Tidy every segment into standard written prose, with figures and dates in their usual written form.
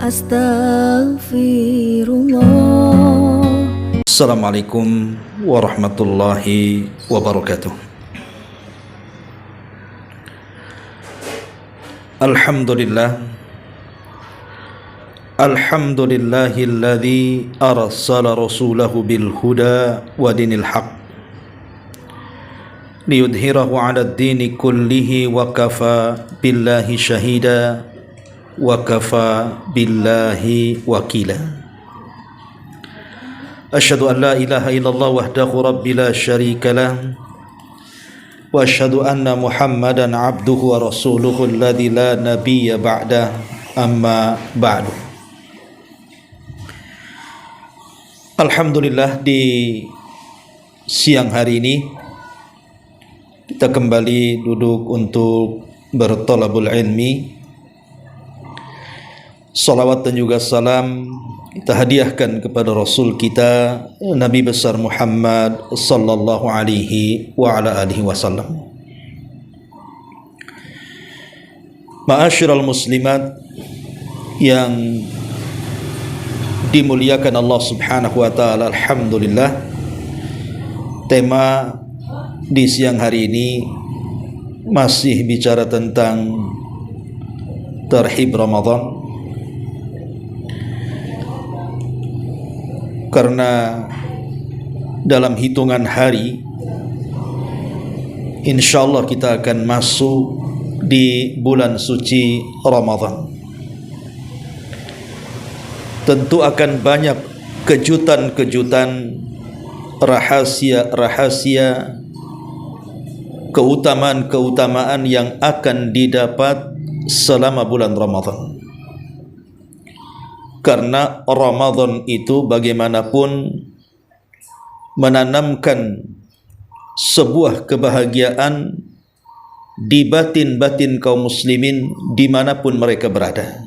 Astaghfirullah. Assalamualaikum warahmatullahi wabarakatuh. Alhamdulillahilladzi arsala rasulahu bil huda wa dinil haq liyudhhirahu 'alad dini kullihi wa kafa billahi shahida wa kafa billahi wakila. Asyhadu an la ilaha illallah wahdahu rabbi la syarika lah wa asyhadu anna Muhammadan abduhu wa rasuluhu alladzi la nabiyya ba'da, amma ba'du. Alhamdulillah, di siang hari ini kita kembali duduk untuk bertolabul ilmi. Salawat dan juga salam kita hadiahkan kepada Rasul kita Nabi besar Muhammad sallallahu alaihi wa ala alihi wasallam. Ma'asyiral muslimat yang dimuliakan Allah Subhanahu wa taala, alhamdulillah, tema di siang hari ini masih bicara tentang tarhib Ramadan. Karena dalam hitungan hari insyaallah kita akan masuk di bulan suci Ramadan. Tentu akan banyak kejutan-kejutan, rahasia-rahasia, keutamaan-keutamaan yang akan didapat selama bulan Ramadan. Karena Ramadan itu bagaimanapun menanamkan sebuah kebahagiaan di batin-batin kaum muslimin dimanapun mereka berada.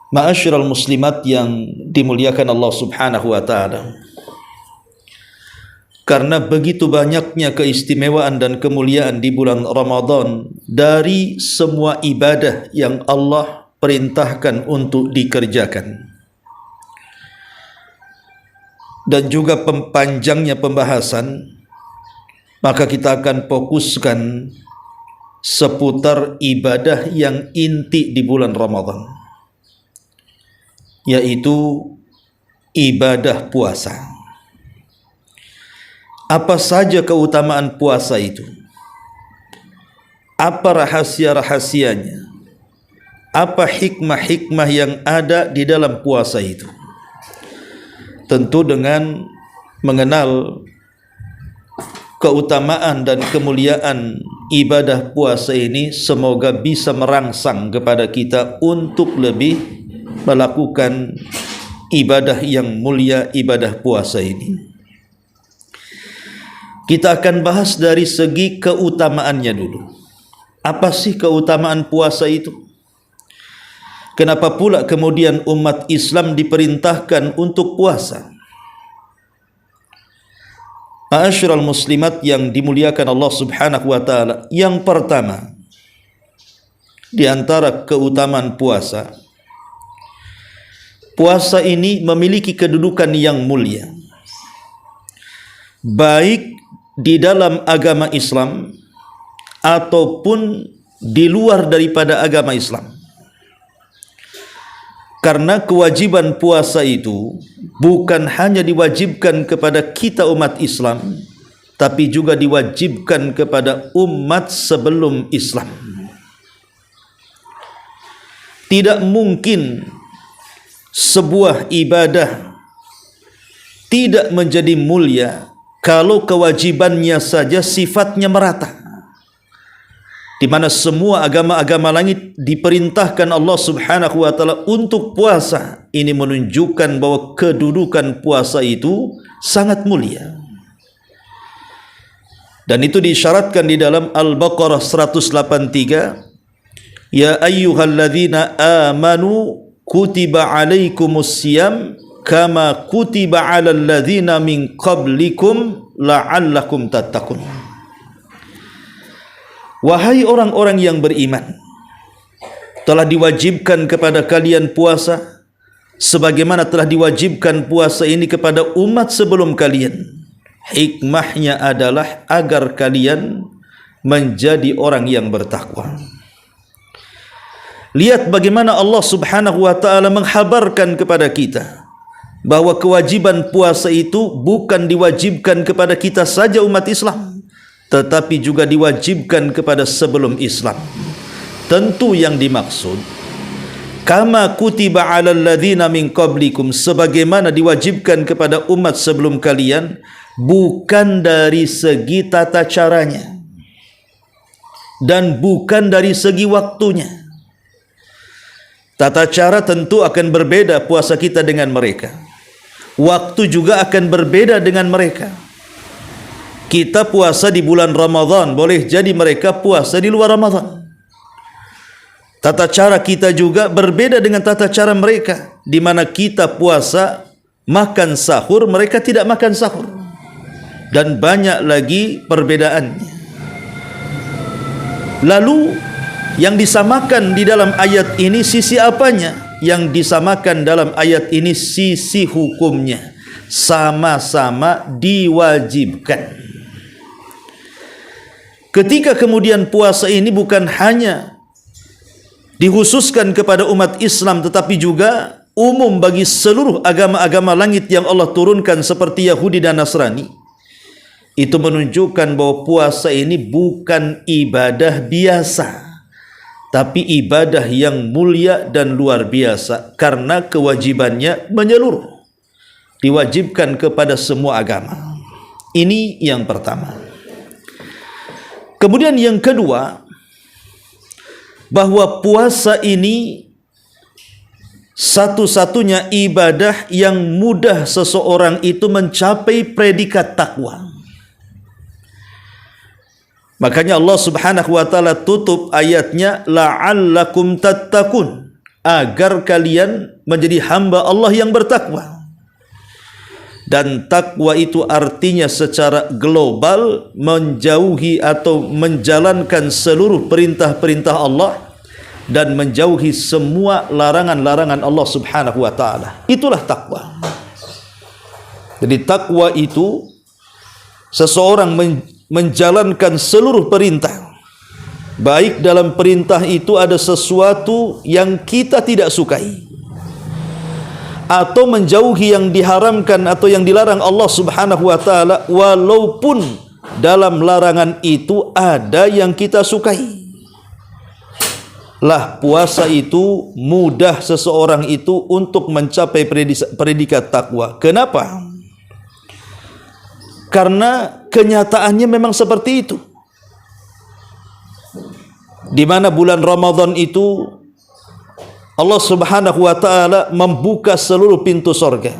Ma'asyiral muslimat yang dimuliakan Allah Subhanahu wa ta'ala, karena begitu banyaknya keistimewaan dan kemuliaan di bulan Ramadan dari semua ibadah yang Allah perintahkan untuk dikerjakan, dan juga panjangnya pembahasan, maka kita akan fokuskan seputar ibadah yang inti di bulan Ramadan, yaitu ibadah puasa. Apa saja keutamaan puasa itu? Apa rahasia-rahasianya? Apa hikmah-hikmah yang ada di dalam puasa itu? Tentu dengan mengenal keutamaan dan kemuliaan ibadah puasa ini, semoga bisa merangsang kepada kita untuk lebih melakukan ibadah yang mulia, ibadah puasa ini. Kita akan bahas dari segi keutamaannya dulu. Apa sih keutamaan puasa itu? Kenapa pula kemudian umat Islam diperintahkan untuk puasa? Ma'asyiral muslimat yang dimuliakan Allah Subhanahu wa taala, yang pertama di antara keutamaan puasa, puasa ini memiliki kedudukan yang mulia, baik di dalam agama Islam ataupun di luar daripada agama Islam. Karena kewajiban puasa itu bukan hanya diwajibkan kepada kita umat Islam, tapi juga diwajibkan kepada umat sebelum Islam. Tidak mungkin sebuah ibadah tidak menjadi mulia kalau kewajibannya saja sifatnya merata, di mana semua agama-agama langit diperintahkan Allah Subhanahu wa taala untuk puasa. Ini menunjukkan bahwa kedudukan puasa itu sangat mulia. Dan itu diisyaratkan di dalam Al-Baqarah 183, ya ayyuhalladzina amanu kutiba alaikumus siyam kama kutiba alal ladzina min qablikum la'allakum tattaqun. Wahai orang-orang yang beriman, telah diwajibkan kepada kalian puasa sebagaimana telah diwajibkan puasa ini kepada umat sebelum kalian. Hikmahnya adalah agar kalian menjadi orang yang bertakwa. Lihat bagaimana Allah Subhanahu wa taala menghabarkan kepada kita bahwa kewajiban puasa itu bukan diwajibkan kepada kita saja umat Islam, tetapi juga diwajibkan kepada sebelum Islam. Tentu yang dimaksud kama kutiba 'alal ladzina min qablikum, sebagaimana diwajibkan kepada umat sebelum kalian, bukan dari segi tata caranya dan bukan dari segi waktunya. Tata cara tentu akan berbeda puasa kita dengan mereka. Waktu juga akan berbeda dengan mereka. Kita puasa di bulan Ramadan, boleh jadi mereka puasa di luar Ramadan. Tata cara kita juga berbeda dengan tata cara mereka, di mana kita puasa makan sahur, mereka tidak makan sahur. Dan banyak lagi perbedaannya. Lalu yang disamakan di dalam ayat ini sisi apanya? Yang disamakan dalam ayat ini sisi hukumnya. Sama-sama diwajibkan. Ketika kemudian puasa ini bukan hanya dikhususkan kepada umat Islam, tetapi juga umum bagi seluruh agama-agama langit yang Allah turunkan seperti Yahudi dan Nasrani, itu menunjukkan bahwa puasa ini bukan ibadah biasa, tapi ibadah yang mulia dan luar biasa karena kewajibannya menyeluruh, diwajibkan kepada semua agama. Ini yang pertama. Kemudian yang kedua, bahwa puasa ini satu-satunya ibadah yang mudah seseorang itu mencapai predikat takwa. Makanya Allah Subhanahu wa taala tutup ayatnya la'allakum tattaqun, agar kalian menjadi hamba Allah yang bertakwa. Dan takwa itu artinya secara global menjauhi atau menjalankan seluruh perintah-perintah Allah dan menjauhi semua larangan-larangan Allah Subhanahu wa taala. Itulah takwa. Jadi takwa itu seseorang menjalankan seluruh perintah, baik dalam perintah itu ada sesuatu yang kita tidak sukai, atau menjauhi yang diharamkan atau yang dilarang Allah Subhanahu wa taala, walaupun dalam larangan itu ada yang kita sukai. Lah puasa itu mudah seseorang itu untuk mencapai predikat takwa. Kenapa? Karena kenyataannya memang seperti itu. Di mana bulan Ramadan itu Allah Subhanahu wa taala membuka seluruh pintu sorga,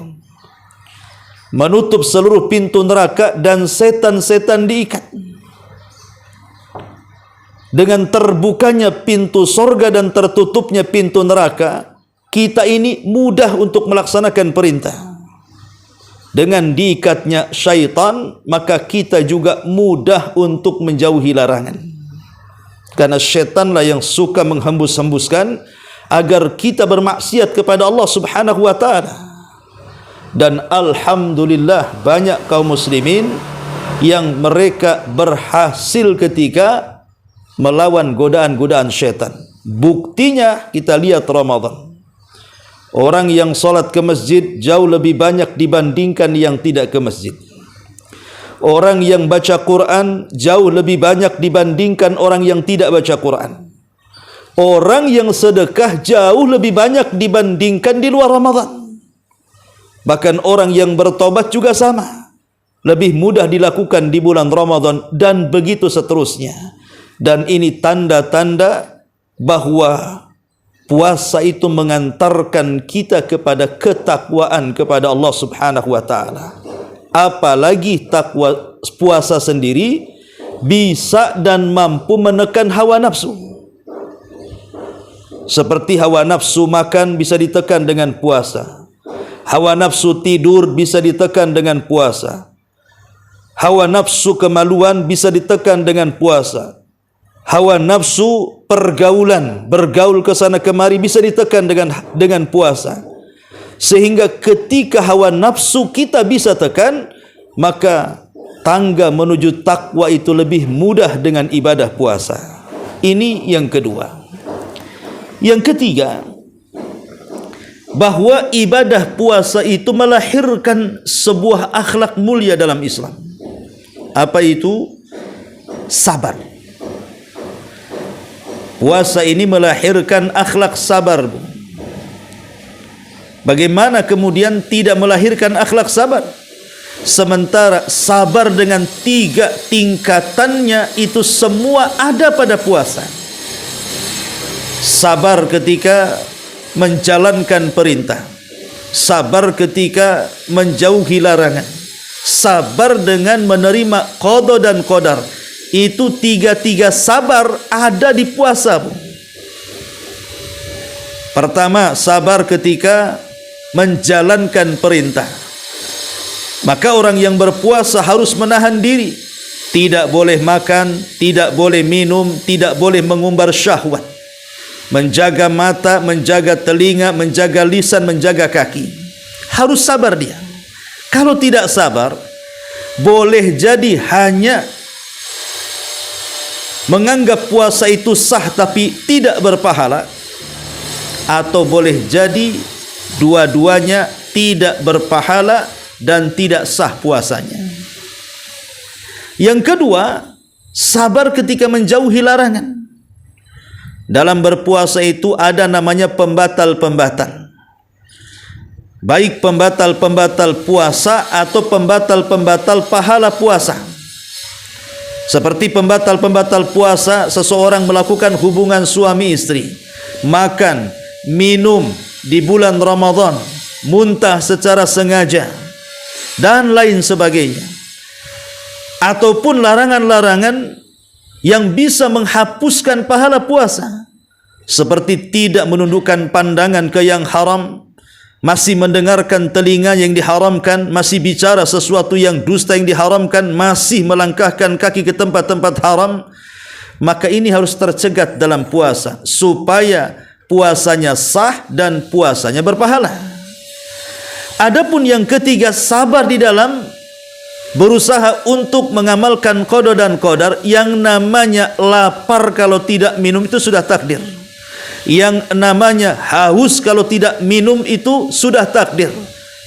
menutup seluruh pintu neraka, dan setan-setan diikat. Dengan terbukanya pintu sorga dan tertutupnya pintu neraka, kita ini mudah untuk melaksanakan perintah. Dengan diikatnya syaitan, maka kita juga mudah untuk menjauhi larangan. Karena syaitanlah yang suka menghembus-hembuskan agar kita bermaksiat kepada Allah Subhanahu wa taala. Dan alhamdulillah banyak kaum muslimin yang mereka berhasil ketika melawan godaan-godaan syaitan. Buktinya kita lihat Ramadan. Orang yang solat ke masjid jauh lebih banyak dibandingkan yang tidak ke masjid. Orang yang baca Quran jauh lebih banyak dibandingkan orang yang tidak baca Quran. Orang yang sedekah jauh lebih banyak dibandingkan di luar Ramadan. Bahkan orang yang bertobat juga sama, lebih mudah dilakukan di bulan Ramadan, dan begitu seterusnya. Dan ini tanda-tanda bahwa puasa itu mengantarkan kita kepada ketakwaan kepada Allah Subhanahu wa taala. Apalagi takwa puasa sendiri bisa dan mampu menekan hawa nafsu. Seperti hawa nafsu makan bisa ditekan dengan puasa. Hawa nafsu tidur bisa ditekan dengan puasa. Hawa nafsu kemaluan bisa ditekan dengan puasa. hawa nafsu, pergaulan, bergaul ke sana kemari bisa ditekan dengan puasa. Sehingga ketika hawa nafsu kita bisa tekan, maka tangga menuju takwa itu lebih mudah dengan ibadah puasa. Ini yang kedua. Yang ketiga, bahwa ibadah puasa itu melahirkan sebuah akhlak mulia dalam Islam. Apa itu? Sabar. Puasa ini melahirkan akhlak sabar. Bagaimana kemudian tidak melahirkan akhlak sabar? Sementara sabar dengan 3 tingkatannya itu semua ada pada puasa. Sabar ketika menjalankan perintah, sabar ketika menjauhi larangan, sabar dengan menerima qada dan qadar. Itu 3 sabar ada di puasa. Pertama, sabar ketika menjalankan perintah. Maka orang yang berpuasa harus menahan diri, tidak boleh makan, tidak boleh minum, tidak boleh mengumbar syahwat, menjaga mata, menjaga telinga, menjaga lisan, menjaga kaki. Harus sabar dia. Kalau tidak sabar, boleh jadi hanya menganggap puasa itu sah tapi tidak berpahala, atau boleh jadi dua-duanya tidak berpahala dan tidak sah puasanya. Yang kedua, sabar ketika menjauhi larangan. Dalam berpuasa itu ada namanya pembatal-pembatal. Baik pembatal-pembatal puasa atau pembatal-pembatal pahala puasa. Seperti pembatal-pembatal puasa, seseorang melakukan hubungan suami istri, makan, minum di bulan Ramadan, muntah secara sengaja, dan lain sebagainya. Ataupun larangan-larangan yang bisa menghapuskan pahala puasa, seperti tidak menundukkan pandangan ke yang haram, masih mendengarkan telinga yang diharamkan, masih bicara sesuatu yang dusta yang diharamkan, masih melangkahkan kaki ke tempat-tempat haram. Maka ini harus tercegat dalam puasa, supaya puasanya sah dan puasanya berpahala. Adapun yang ketiga, sabar di dalam berusaha untuk mengamalkan qada dan qadar. Yang namanya lapar kalau tidak minum itu sudah takdir. Yang namanya haus kalau tidak minum itu sudah takdir.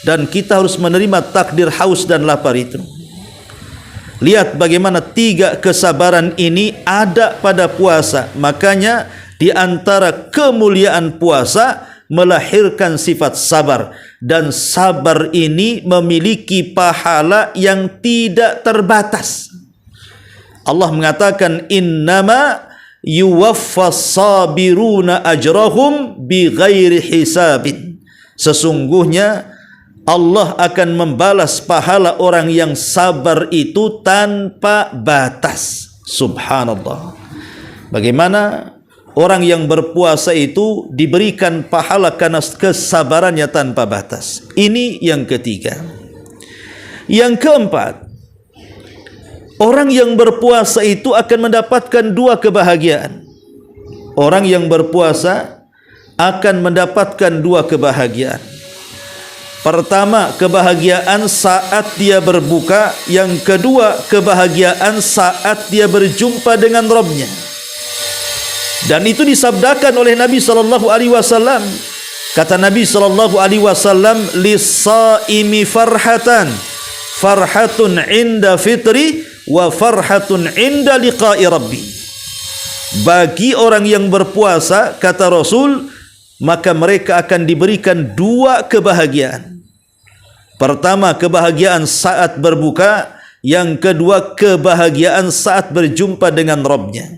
Dan kita harus menerima takdir haus dan lapar itu. Lihat bagaimana 3 kesabaran ini ada pada puasa. Makanya di antara kemuliaan puasa melahirkan sifat sabar, dan sabar ini memiliki pahala yang tidak terbatas. Allah mengatakan innama yuwaffas sabiruna ajrahum bighairi hisabin. Sesungguhnya Allah akan membalas pahala orang yang sabar itu tanpa batas. Subhanallah. Bagaimana orang yang berpuasa itu diberikan pahala karena kesabarannya tanpa batas. Ini yang ketiga. Yang keempat, orang yang berpuasa itu akan mendapatkan 2 kebahagiaan. Orang yang berpuasa akan mendapatkan 2 kebahagiaan. Pertama, kebahagiaan saat dia berbuka. Yang kedua, kebahagiaan saat dia berjumpa dengan Rabb-Nya. Dan itu disabdakan oleh Nabi SAW. Kata Nabi SAW, lis-saimi farhatan, farhatun inda fitri wa farhatun inda liqa'i rabbi. Bagi orang yang berpuasa, kata Rasul, maka mereka akan diberikan 2 kebahagiaan. Pertama, kebahagiaan saat berbuka. Yang kedua, kebahagiaan saat berjumpa dengan Rabb-Nya.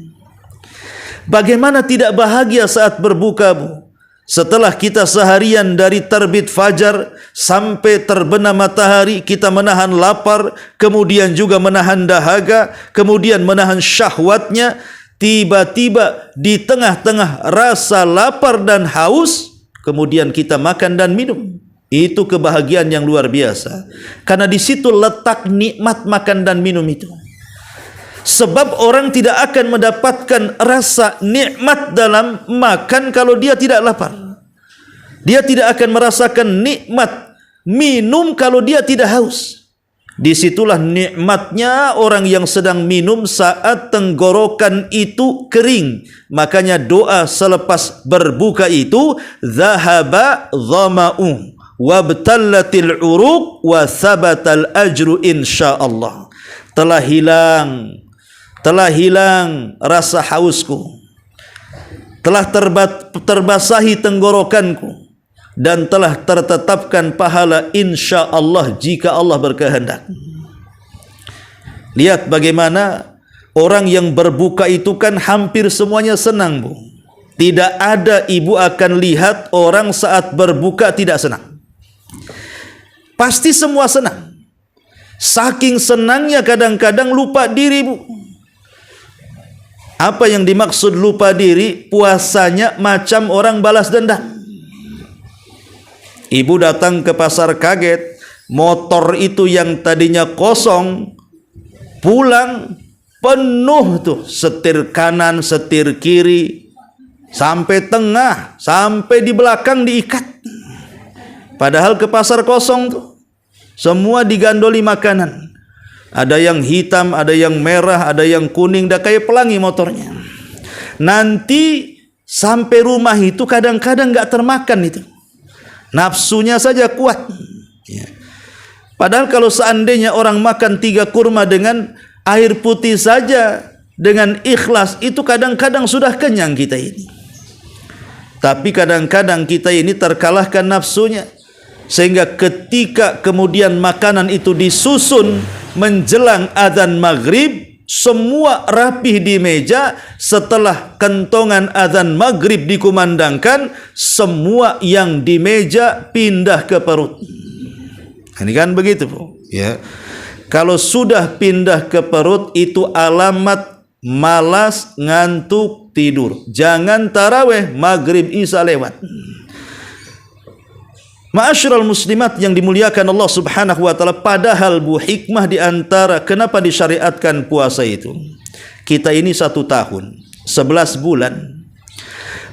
Bagaimana tidak bahagia saat berbuka, Bu? Setelah kita seharian dari terbit fajar sampai terbenam matahari, kita menahan lapar, kemudian juga menahan dahaga, kemudian menahan syahwatnya. Tiba-tiba di tengah-tengah rasa lapar dan haus, kemudian kita makan dan minum. Itu kebahagiaan yang luar biasa. Karena di situ letak nikmat makan dan minum itu. Sebab orang tidak akan mendapatkan rasa nikmat dalam makan kalau dia tidak lapar. Dia tidak akan merasakan nikmat minum kalau dia tidak haus. Disitulah nikmatnya orang yang sedang minum saat tenggorokan itu kering. Makanya doa selepas berbuka itu, zahaba dhama'u wabtallatil uruq wa thabatal ajru insyaallah. Telah hilang rasa hausku, telah terbasahi tenggorokanku, dan telah tertetapkan pahala insyaallah jika Allah berkehendak. Lihat bagaimana orang yang berbuka itu kan hampir semuanya senang, Bu. Tidak ada ibu akan lihat orang saat berbuka tidak senang. Pasti semua senang. Saking senangnya kadang-kadang lupa diri, Bu. Apa yang dimaksud lupa diri? Puasanya macam orang balas dendam. Ibu datang ke pasar kaget, motor itu yang tadinya kosong, pulang penuh tuh, setir kanan, setir kiri, sampai tengah, sampai di belakang diikat. Padahal ke pasar kosong tuh, semua digandoli makanan. Ada yang hitam, ada yang merah, ada yang kuning, dah kayak pelangi motornya. Nanti sampai rumah itu kadang-kadang gak termakan itu. Nafsunya saja kuat. Padahal kalau seandainya orang makan 3 kurma dengan air putih saja, dengan ikhlas, itu kadang-kadang sudah kenyang kita ini. Tapi kadang-kadang kita ini terkalahkan nafsunya, sehingga ketika kemudian makanan itu disusun menjelang adzan maghrib, semua rapih di meja. Setelah kentongan adzan maghrib dikumandangkan, semua yang di meja pindah ke perut. Ini kan begitu, Bu. Ya. Kalau sudah pindah ke perut, itu alamat malas, ngantuk, tidur. Jangan taraweh, maghrib, isya lewat. Ma'asyiral muslimat yang dimuliakan Allah Subhanahu wa taala, padahal, Bu, hikmah di antara kenapa disyariatkan puasa itu. Kita ini 1 tahun, 11 bulan.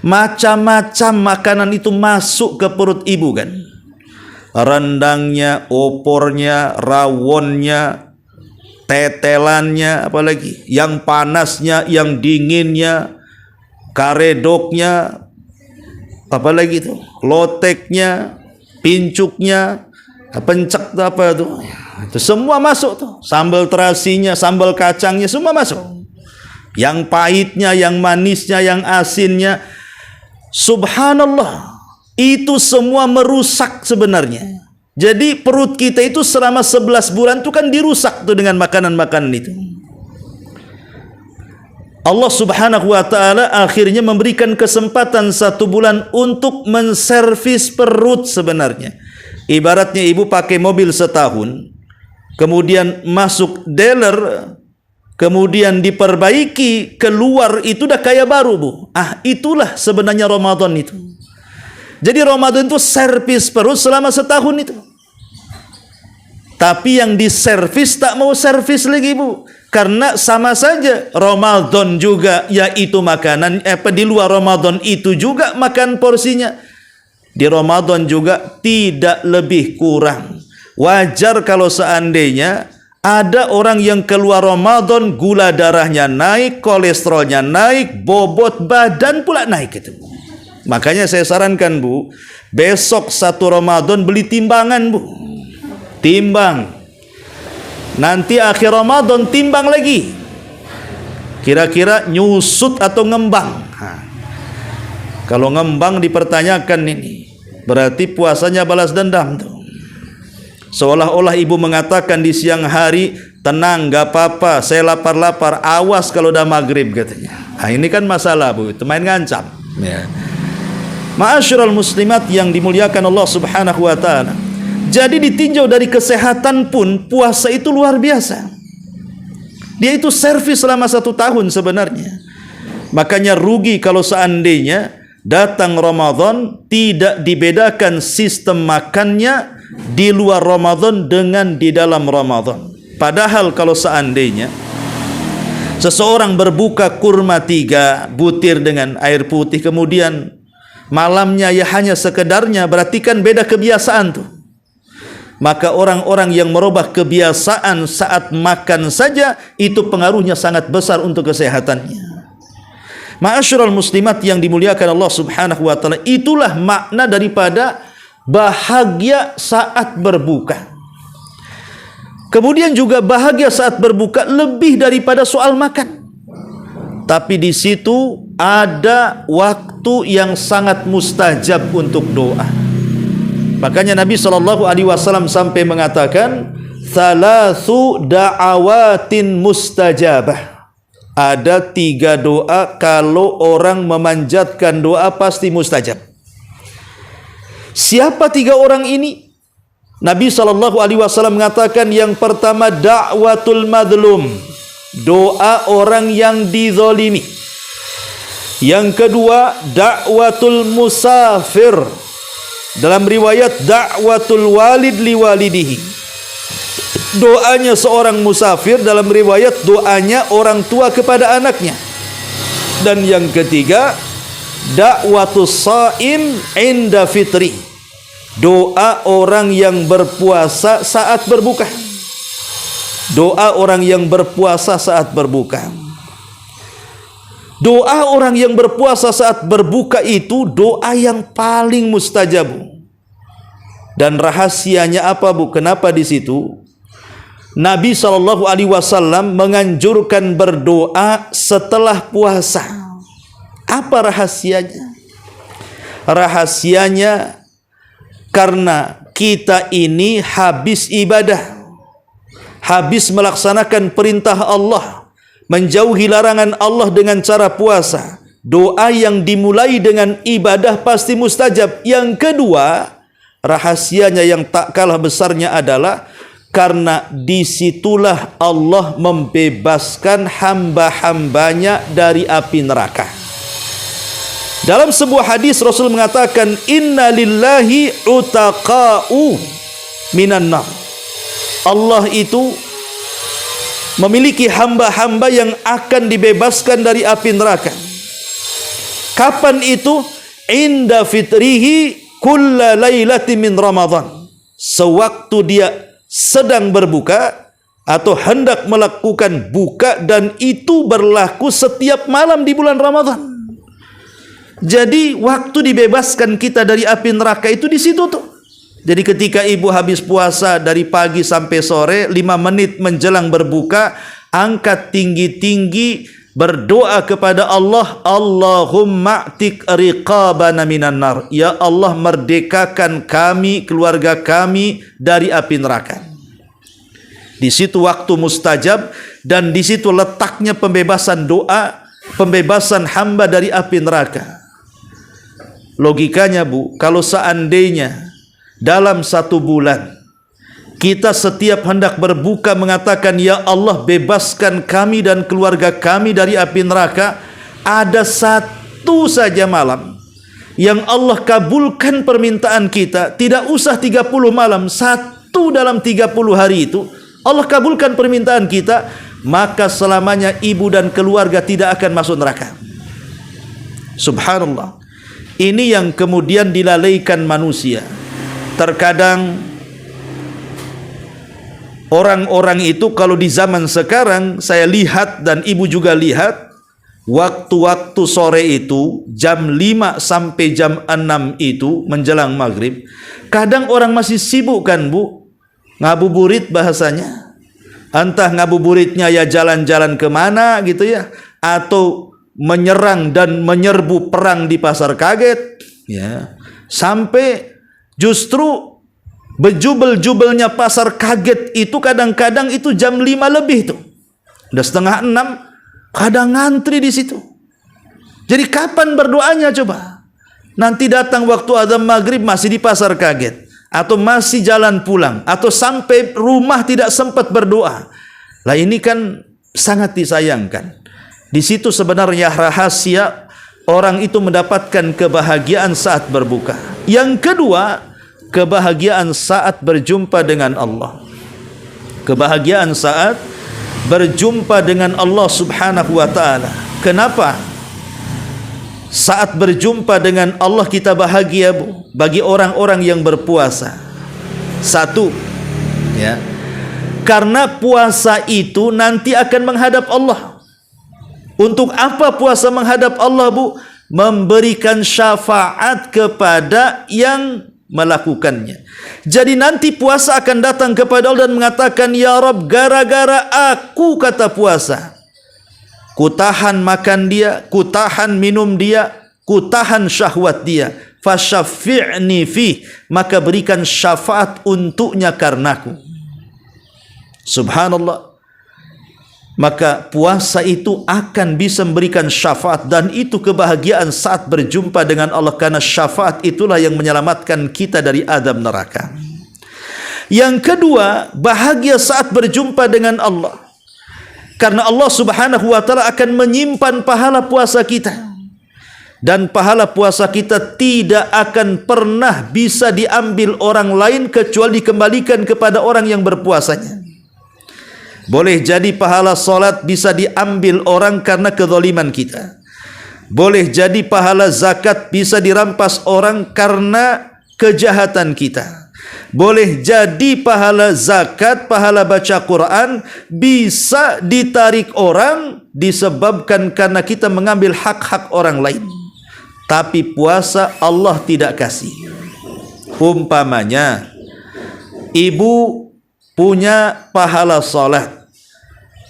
Macam-macam makanan itu masuk ke perut ibu kan. Rendangnya, opornya, rawonnya, tetelannya, apalagi yang panasnya, yang dinginnya, karedoknya, apalagi itu, loteknya, pincuknya, pencek apa itu, semua masuk tuh. Sambal terasinya, sambal kacangnya, semua masuk. Yang pahitnya, yang manisnya, yang asinnya. Subhanallah, itu semua merusak sebenarnya. Jadi perut kita itu selama 11 bulan itu kan dirusak tuh dengan makanan-makanan itu. Allah Subhanahu wa taala akhirnya memberikan kesempatan 1 bulan untuk menservis perut sebenarnya. Ibaratnya ibu pakai mobil setahun, kemudian masuk dealer, kemudian diperbaiki, keluar itu udah kayak baru, Bu. Itulah sebenarnya Ramadan itu. Jadi Ramadan itu servis perut selama setahun itu. Tapi yang diservis tak mau servis lagi, Bu. Karena sama saja Ramadan juga yaitu makanan, di luar Ramadan itu juga makan porsinya. Di Ramadan juga tidak lebih kurang. Wajar kalau seandainya ada orang yang keluar Ramadan gula darahnya naik, kolesterolnya naik, bobot badan pula naik itu. Makanya saya sarankan, Bu, besok 1 Ramadan beli timbangan, Bu. Timbang. Nanti akhir Ramadan timbang lagi. Kira-kira nyusut atau ngembang. Kalau ngembang dipertanyakan ini, berarti puasanya balas dendam tuh. Seolah-olah ibu mengatakan di siang hari, tenang, gak apa-apa, saya lapar-lapar, awas kalau udah maghrib katanya. Ini kan masalah, Bu, itu main ngancam. Ya. Ma'asyiral muslimat yang dimuliakan Allah Subhanahu wa taala. Jadi ditinjau dari kesehatan pun puasa itu luar biasa. Dia itu servis selama 1 tahun sebenarnya. Makanya rugi kalau seandainya datang Ramadan tidak dibedakan sistem makannya di luar Ramadan dengan di dalam Ramadan. Padahal kalau seandainya Seseorang berbuka kurma 3 butir dengan air putih, kemudian malamnya ya hanya sekedarnya, berarti kan beda kebiasaan tuh. Maka orang-orang yang merubah kebiasaan saat makan saja, itu pengaruhnya sangat besar untuk kesehatannya. Ma'asyiral muslimat yang dimuliakan Allah Subhanahu wa taala, itulah makna daripada bahagia saat berbuka. Kemudian juga bahagia saat berbuka lebih daripada soal makan. Tapi di situ ada waktu yang sangat mustajab untuk doa. Makanya Nabi SAW sampai mengatakan, "Thalathu da'awatin mustajabah." Ada 3 doa kalau orang memanjatkan doa pasti mustajab. Siapa 3 orang ini? Nabi SAW mengatakan, yang pertama da'watul madlum, doa orang yang dizalimi. Yang kedua da'watul musafir, dalam riwayat da'watul walid liwalidihi, doanya seorang musafir, dalam riwayat doanya orang tua kepada anaknya. Dan yang ketiga da'watus shaim inda fitri, doa orang yang berpuasa saat berbuka. Doa orang yang berpuasa saat berbuka. Doa orang yang berpuasa saat berbuka itu doa yang paling mustajab. Dan rahasianya apa, Bu? Kenapa di situ Nabi SAW menganjurkan berdoa setelah puasa? Apa rahasianya? Rahasianya karena kita ini habis ibadah, habis melaksanakan perintah Allah, menjauhi larangan Allah dengan cara puasa. Doa yang dimulai dengan ibadah pasti mustajab. Yang kedua, rahasianya yang tak kalah besarnya adalah karena disitulah Allah membebaskan hamba-hambanya dari api neraka. Dalam sebuah hadis Rasul mengatakan, "Inna lillahi utaqa'u minan nar." Allah itu memiliki hamba-hamba yang akan dibebaskan dari api neraka. Kapan itu? Inda fitrihi kulla lailati min Ramadan. Sewaktu dia sedang berbuka atau hendak melakukan buka, dan itu berlaku setiap malam di bulan Ramadan. Jadi waktu dibebaskan kita dari api neraka itu di situ tuh. Jadi ketika ibu habis puasa dari pagi sampai sore, 5 menit menjelang berbuka, angkat tinggi-tinggi, berdoa kepada Allah, Allahumma a'tik riqabana minan nar. Ya Allah, merdekakan kami, keluarga kami dari api neraka. Di situ waktu mustajab, dan di situ letaknya pembebasan doa, pembebasan hamba dari api neraka. Logikanya, Bu, kalau seandainya dalam 1 bulan kita setiap hendak berbuka mengatakan, ya Allah bebaskan kami dan keluarga kami dari api neraka, ada 1 saja malam yang Allah kabulkan permintaan kita, tidak usah 30 malam, 1 dalam 30 hari itu Allah kabulkan permintaan kita, maka selamanya ibu dan keluarga tidak akan masuk neraka. Subhanallah. Ini yang kemudian dilalaikan manusia. Terkadang orang-orang itu kalau di zaman sekarang saya lihat dan ibu juga lihat, waktu-waktu sore itu jam 5 sampai jam 6 itu menjelang maghrib, kadang orang masih sibuk kan, Bu, ngabuburit bahasanya. Entah ngabuburitnya ya jalan-jalan kemana gitu ya, atau menyerang dan menyerbu perang di pasar kaget ya, sampai justru bejubel-jubelnya pasar kaget itu kadang-kadang itu jam 5 lebih tuh, udah setengah 6, kadang ngantri di situ. Jadi kapan berdoanya coba? Nanti datang waktu azan maghrib masih di pasar kaget, atau masih jalan pulang, atau sampai rumah tidak sempat berdoa. Lah ini kan sangat disayangkan. Di situ sebenarnya rahasia orang itu mendapatkan kebahagiaan saat berbuka. Yang kedua, kebahagiaan saat berjumpa dengan Allah. Kebahagiaan saat berjumpa dengan Allah Subhanahu wa taala. Kenapa? Saat berjumpa dengan Allah kita bahagia, Bu, bagi orang-orang yang berpuasa. Satu, ya. Karena puasa itu nanti akan menghadap Allah. Untuk apa puasa menghadap Allah, Bu? Memberikan syafaat kepada yang melakukannya. Jadi nanti puasa akan datang kepada Allah dan mengatakan, ya Rabb, gara-gara aku, kata puasa, ku tahan makan dia, ku tahan minum dia, ku tahan syahwat dia, fasyafi'ni fih, maka berikan syafaat untuknya karenaku. Subhanallah. Maka puasa itu akan bisa memberikan syafaat, dan itu kebahagiaan saat berjumpa dengan Allah, karena syafaat itulah yang menyelamatkan kita dari azab neraka. Yang kedua, bahagia saat berjumpa dengan Allah, karena Allah Subhanahu wa taala akan menyimpan pahala puasa kita, dan pahala puasa kita tidak akan pernah bisa diambil orang lain kecuali dikembalikan kepada orang yang berpuasanya. Boleh jadi pahala solat bisa diambil orang karena kezaliman kita. Boleh jadi pahala zakat bisa dirampas orang karena kejahatan kita. Boleh jadi pahala zakat, pahala baca Quran bisa ditarik orang disebabkan karena kita mengambil hak-hak orang lain. Tapi puasa Allah tidak kasih. Umpamanya, ibu punya pahala salat,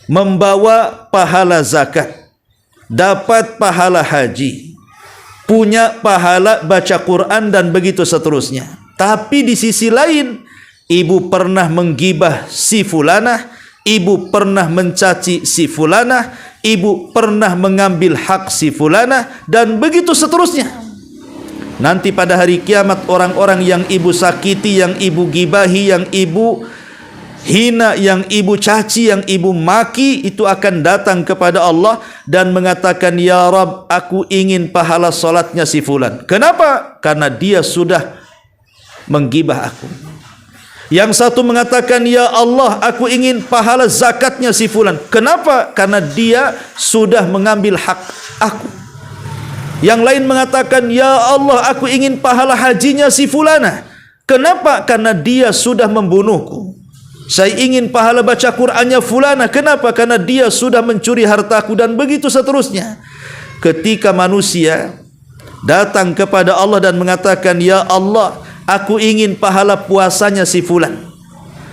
membawa pahala zakat, dapat pahala haji, punya pahala baca Quran, dan begitu seterusnya. Tapi di sisi lain, ibu pernah menggibah si fulanah, ibu pernah mencaci si fulanah, ibu pernah mengambil hak si fulanah, dan begitu seterusnya. Nanti pada hari kiamat, orang-orang yang ibu sakiti, yang ibu gibahi, yang ibu hina, yang ibu caci, yang ibu maki, itu akan datang kepada Allah dan mengatakan, ya Rabb, aku ingin pahala solatnya si fulan. Kenapa? Karena dia sudah menggibah aku. Yang satu mengatakan, ya Allah, aku ingin pahala zakatnya si fulan. Kenapa? Karena dia sudah mengambil hak aku. Yang lain mengatakan, ya Allah, aku ingin pahala hajinya si fulana. Kenapa? Karena dia sudah membunuhku. Saya ingin pahala baca Qur'annya fulana. Kenapa? Karena dia sudah mencuri hartaku, dan begitu seterusnya. Ketika manusia datang kepada Allah dan mengatakan, ya Allah, aku ingin pahala puasanya si fulan,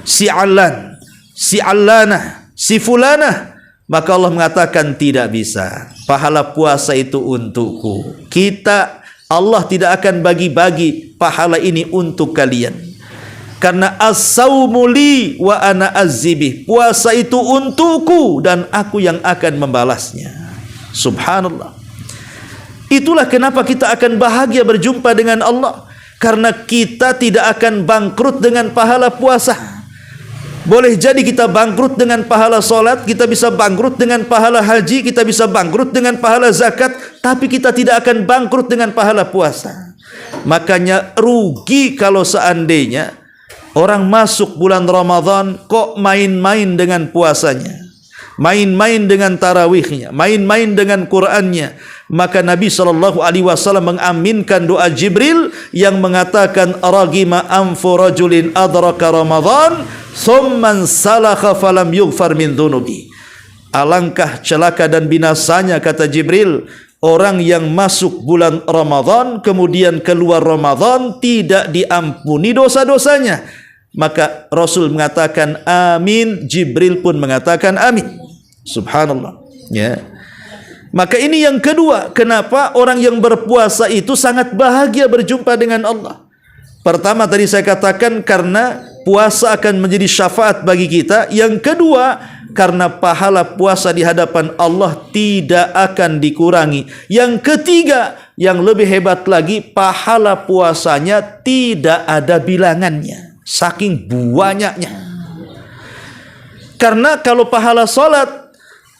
si Alan, si Allana, si fulana, maka Allah mengatakan, tidak bisa. Pahala puasa itu untukku. Allah tidak akan bagi-bagi pahala ini untuk kalian. Karena as-saumu li wa ana azzibi. Puasa itu untukku dan aku yang akan membalasnya. Subhanallah. Itulah kenapa kita akan bahagia berjumpa dengan Allah. Karena kita tidak akan bangkrut dengan pahala puasa. Boleh jadi kita bangkrut dengan pahala solat, kita bisa bangkrut dengan pahala haji, kita bisa bangkrut dengan pahala zakat, tapi kita tidak akan bangkrut dengan pahala puasa. Makanya rugi kalau seandainya orang masuk bulan Ramadan kok main-main dengan puasanya, main-main dengan tarawihnya, main-main dengan Qur'annya. Maka Nabi SAW mengaminkan doa Jibril yang mengatakan, ragima anfu rajulin adraka Ramadan thumman salakha falam yughfar min dhunubi. Alangkah celaka dan binasanya, kata Jibril, orang yang masuk bulan Ramadan kemudian keluar Ramadan tidak diampuni dosa-dosanya. Maka Rasul mengatakan amin, Jibril pun mengatakan amin. Subhanallah, ya. Maka ini yang kedua, kenapa orang yang berpuasa itu sangat bahagia berjumpa dengan Allah. Pertama tadi saya katakan karena puasa akan menjadi syafaat bagi kita. Yang kedua, karena pahala puasa di hadapan Allah tidak akan dikurangi. Yang ketiga, yang lebih hebat lagi, pahala puasanya tidak ada bilangannya, saking banyaknya. Karena kalau pahala salat,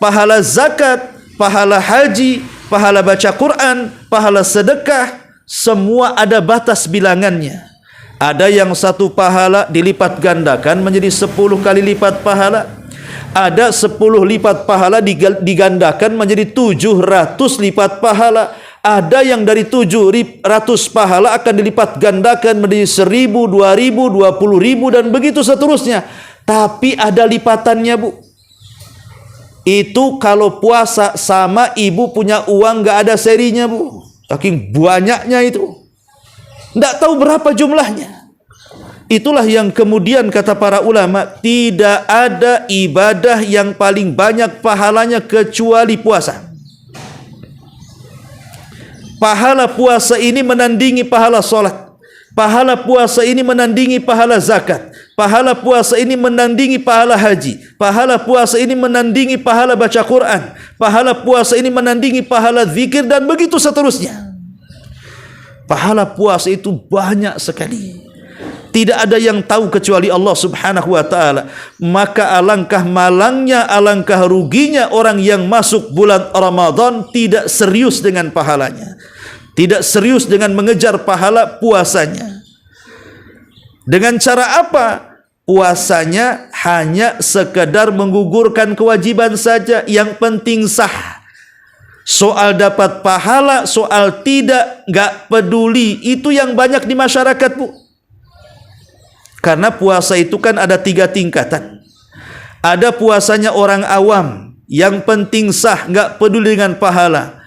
pahala zakat, pahala haji, pahala baca Quran, pahala sedekah, semua ada batas bilangannya. Ada yang satu pahala dilipat gandakan menjadi 10 kali lipat pahala. Ada 10 lipat pahala digandakan menjadi 700 lipat pahala. Ada yang dari 700 pahala akan dilipat gandakan menjadi 1000, 2000, 20.000 dan begitu seterusnya. Tapi ada lipatannya, Bu. Itu kalau puasa sama ibu punya uang gak ada serinya, Bu. Saking banyaknya itu. Tidak tahu berapa jumlahnya. Itulah yang kemudian kata para ulama, tidak ada ibadah yang paling banyak pahalanya kecuali puasa. Pahala puasa ini menandingi pahala solat. Pahala puasa ini menandingi pahala zakat. Pahala puasa ini menandingi pahala haji. Pahala puasa ini menandingi pahala baca Quran. Pahala puasa ini menandingi pahala zikir dan begitu seterusnya. Pahala puasa itu banyak sekali. Tidak ada yang tahu kecuali Allah Subhanahu wa ta'ala. Maka alangkah malangnya, alangkah ruginya orang yang masuk bulan Ramadan tidak serius dengan pahalanya. Tidak serius dengan mengejar pahala puasanya. Dengan cara apa? Puasanya hanya sekedar menggugurkan kewajiban saja. Yang penting sah. Soal dapat pahala, soal tidak, gak peduli. Itu yang banyak di masyarakat, Bu. Karena puasa itu kan ada 3 tingkatan. Ada puasanya orang awam, yang penting sah, gak peduli dengan pahala.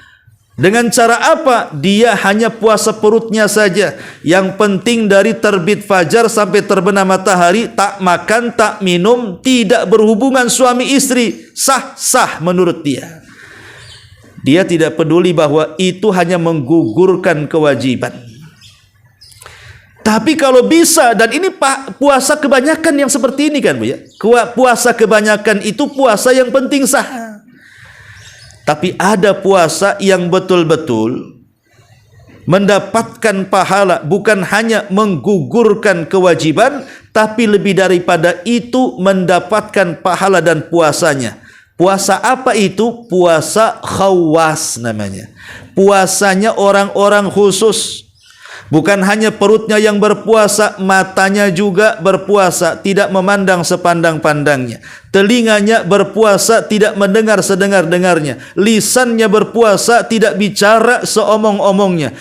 Dengan cara apa? Dia hanya puasa perutnya saja. Yang penting dari terbit fajar sampai terbenam matahari, tak makan, tak minum, tidak berhubungan suami istri. Sah-sah menurut dia. Dia tidak peduli bahwa itu hanya menggugurkan kewajiban. Tapi kalau bisa, dan ini puasa kebanyakan yang seperti ini kan, Bu ya. Puasa kebanyakan itu puasa yang penting sah. Tapi ada puasa yang betul-betul mendapatkan pahala, bukan hanya menggugurkan kewajiban, tapi lebih daripada itu mendapatkan pahala dan puasanya. Puasa apa itu? Puasa khawas namanya. Puasanya orang-orang khusus. Bukan hanya perutnya yang berpuasa, matanya juga berpuasa, tidak memandang sepandang-pandangnya. Telinganya berpuasa, tidak mendengar sedengar-dengarnya. Lisannya berpuasa, tidak bicara seomong-omongnya.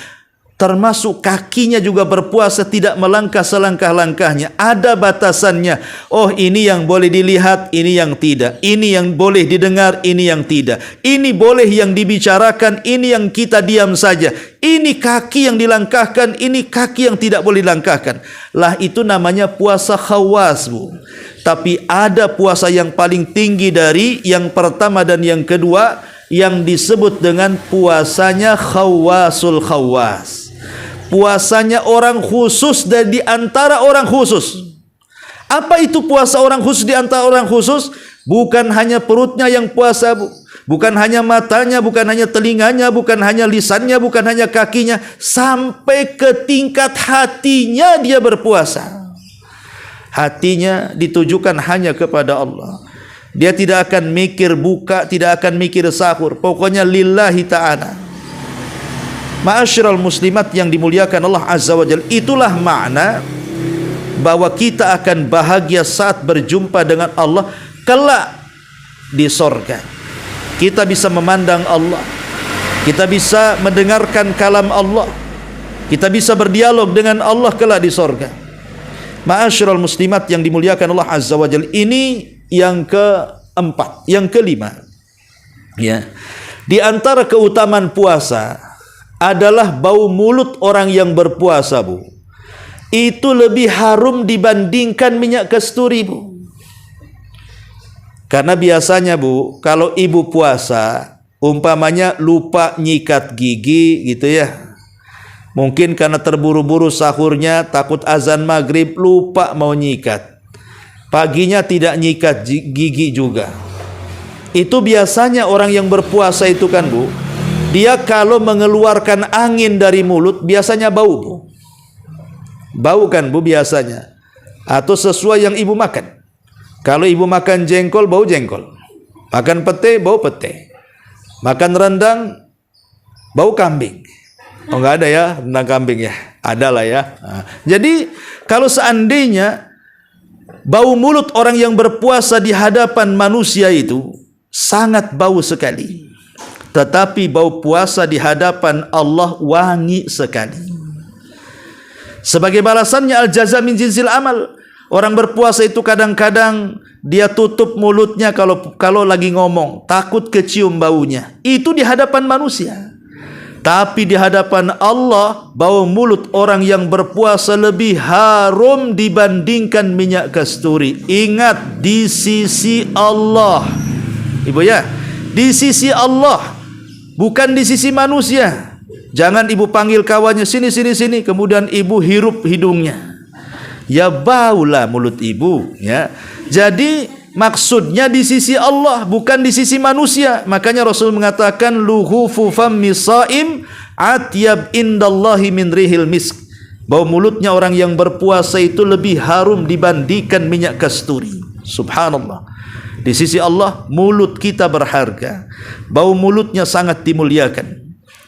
Termasuk kakinya juga berpuasa, tidak melangkah selangkah-langkahnya. Ada batasannya. Oh, ini yang boleh dilihat, ini yang tidak. Ini yang boleh didengar, ini yang tidak. Ini boleh yang dibicarakan, ini yang kita diam saja. Ini kaki yang dilangkahkan, ini kaki yang tidak boleh dilangkahkan. Lah itu namanya puasa khawas, Bu. Tapi ada puasa yang paling tinggi dari yang pertama dan yang kedua, yang disebut dengan puasanya khawasul khawas. Puasanya orang khusus dan di antara orang khusus. Apa itu puasa orang khusus di antara orang khusus? Bukan hanya perutnya yang puasa, Bu. Bukan hanya matanya, bukan hanya telinganya, bukan hanya lisannya, bukan hanya kakinya, sampai ke tingkat hatinya dia berpuasa. Hatinya ditujukan hanya kepada Allah. Dia tidak akan mikir buka, tidak akan mikir sahur. Pokoknya lillahi ta'ala. Ma'asyiral muslimat yang dimuliakan Allah Azza wa Jalla, itulah makna bahwa kita akan bahagia saat berjumpa dengan Allah kelak di sorga. Kita bisa memandang Allah, kita bisa mendengarkan kalam Allah, kita bisa berdialog dengan Allah kelak di sorga. Ma'asyiral muslimat yang dimuliakan Allah Azza wa Jalla, ini yang keempat. Yang kelima, ya, di antara keutamaan puasa adalah bau mulut orang yang berpuasa, Bu. Itu lebih harum dibandingkan minyak kasturi, Bu. Karena biasanya, Bu, kalau ibu puasa, umpamanya lupa nyikat gigi gitu ya. Mungkin karena terburu-buru sahurnya, takut azan maghrib, lupa mau nyikat. Paginya tidak nyikat gigi juga. Itu biasanya orang yang berpuasa itu kan, Bu, dia kalau mengeluarkan angin dari mulut biasanya bau, Bu. Bau kan, Bu, biasanya. Atau sesuai yang ibu makan. Kalau ibu makan jengkol, bau jengkol. Makan pete, bau pete. Makan rendang, bau kambing. Oh, enggak ada ya rendang kambing ya? Ada lah ya. Nah, jadi kalau seandainya Bau mulut orang yang berpuasa di hadapan manusia itu sangat bau sekali. Tetapi bau puasa di hadapan Allah wangi sekali. Sebagai balasannya al-jaza min jinsil amal. Orang berpuasa itu kadang-kadang dia tutup mulutnya kalau lagi ngomong, takut kecium baunya. Itu di hadapan manusia. Tapi di hadapan Allah, bau mulut orang yang berpuasa lebih harum dibandingkan minyak kasturi. Ingat, di sisi Allah. Ibu ya, di sisi Allah, bukan di sisi manusia. Jangan ibu panggil kawannya, sini, kemudian ibu hirup hidungnya. Ya baulah mulut ibu, ya. Jadi maksudnya di sisi Allah, bukan di sisi manusia. Makanya Rasul mengatakan luhufu fammi shaim atyab indallahi min rihil misk. Bau mulutnya orang yang berpuasa itu lebih harum dibandingkan minyak kasturi. Subhanallah. Di sisi Allah mulut kita berharga. Bau mulutnya sangat dimuliakan.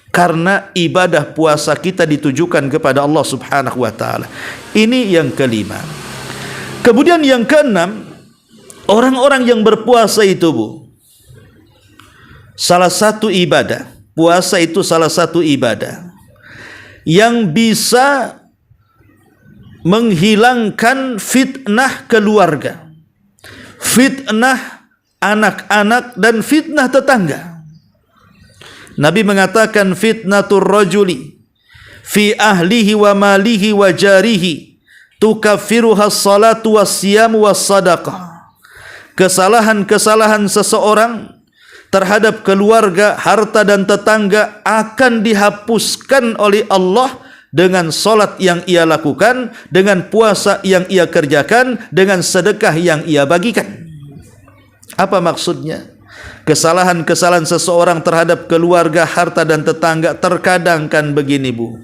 Karena ibadah puasa kita ditujukan kepada Allah Subhanahu wa taala. Ini yang kelima. Kemudian yang keenam, orang-orang yang berpuasa itu, Bu, salah satu ibadah, puasa itu salah satu ibadah yang bisa menghilangkan fitnah keluarga, fitnah anak-anak, dan fitnah tetangga. Nabi mengatakan fitnatur rajuli fi ahlihi wa malihi wa jarihi tukaffiruha as-salatu was-siyam was-sadaqah. Kesalahan-kesalahan seseorang terhadap keluarga, harta dan tetangga akan dihapuskan oleh Allah dengan salat yang ia lakukan, dengan puasa yang ia kerjakan, dengan sedekah yang ia bagikan. Apa maksudnya? Kesalahan-kesalahan seseorang terhadap keluarga, harta dan tetangga terkadang kan begini, Bu.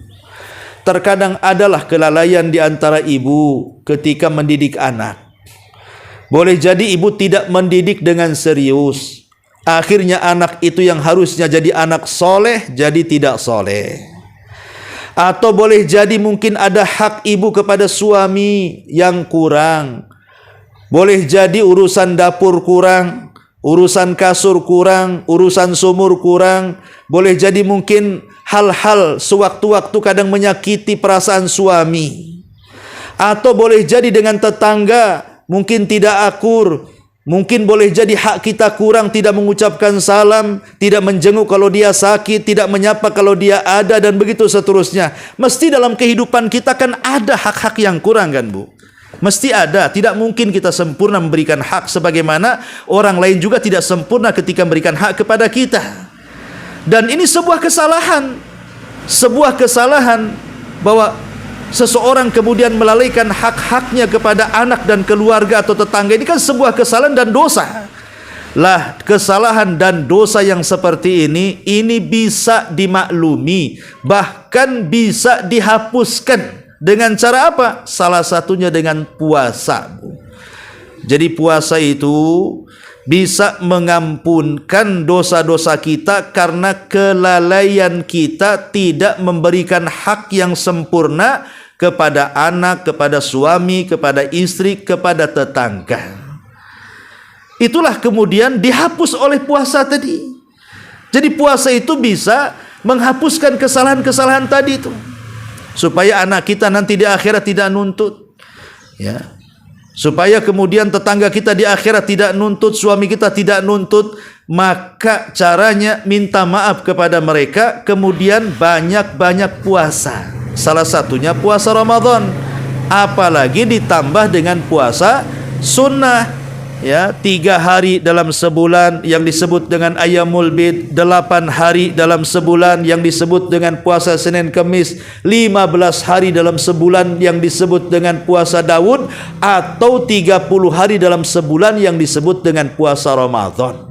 Terkadang adalah kelalaian di antara ibu ketika mendidik anak. Boleh jadi ibu tidak mendidik dengan serius. Akhirnya anak itu yang harusnya jadi anak soleh, jadi tidak soleh. Atau boleh jadi mungkin ada hak ibu kepada suami yang kurang. Boleh jadi urusan dapur kurang, urusan kasur kurang, urusan sumur kurang. Boleh jadi mungkin hal-hal sewaktu-waktu kadang menyakiti perasaan suami. Atau boleh jadi dengan tetangga mungkin tidak akur. Mungkin boleh jadi hak kita kurang, tidak mengucapkan salam, tidak menjenguk kalau dia sakit, tidak menyapa kalau dia ada, dan begitu seterusnya. Mesti dalam kehidupan kita kan ada hak-hak yang kurang kan, Bu? Mesti ada. Tidak mungkin kita sempurna memberikan hak, sebagaimana orang lain juga tidak sempurna ketika memberikan hak kepada kita. Dan ini sebuah kesalahan. Sebuah kesalahan bahwa seseorang kemudian melalaikan hak-haknya kepada anak dan keluarga atau tetangga. Ini kan sebuah kesalahan dan dosa. Lah, kesalahan dan dosa yang seperti ini bisa dimaklumi, bahkan bisa dihapuskan. Dengan cara apa? Salah satunya dengan puasa. Jadi puasa itu bisa mengampunkan dosa-dosa kita karena kelalaian kita tidak memberikan hak yang sempurna kepada anak, kepada suami, kepada istri, kepada tetangga. Itulah kemudian dihapus oleh puasa tadi. Jadi puasa itu bisa menghapuskan kesalahan-kesalahan tadi itu, supaya anak kita nanti di akhirat tidak nuntut, ya. Supaya kemudian tetangga kita di akhirat tidak nuntut, suami kita tidak nuntut. Maka caranya minta maaf kepada mereka, kemudian banyak-banyak puasa. Salah satunya puasa Ramadan. Apalagi ditambah dengan puasa sunnah, ya, 3 hari dalam sebulan yang disebut dengan Ayyamul Bid, 8 hari dalam sebulan yang disebut dengan puasa Senin Kemis, 15 hari dalam sebulan yang disebut dengan puasa Daud, atau 30 hari dalam sebulan yang disebut dengan puasa Ramadan.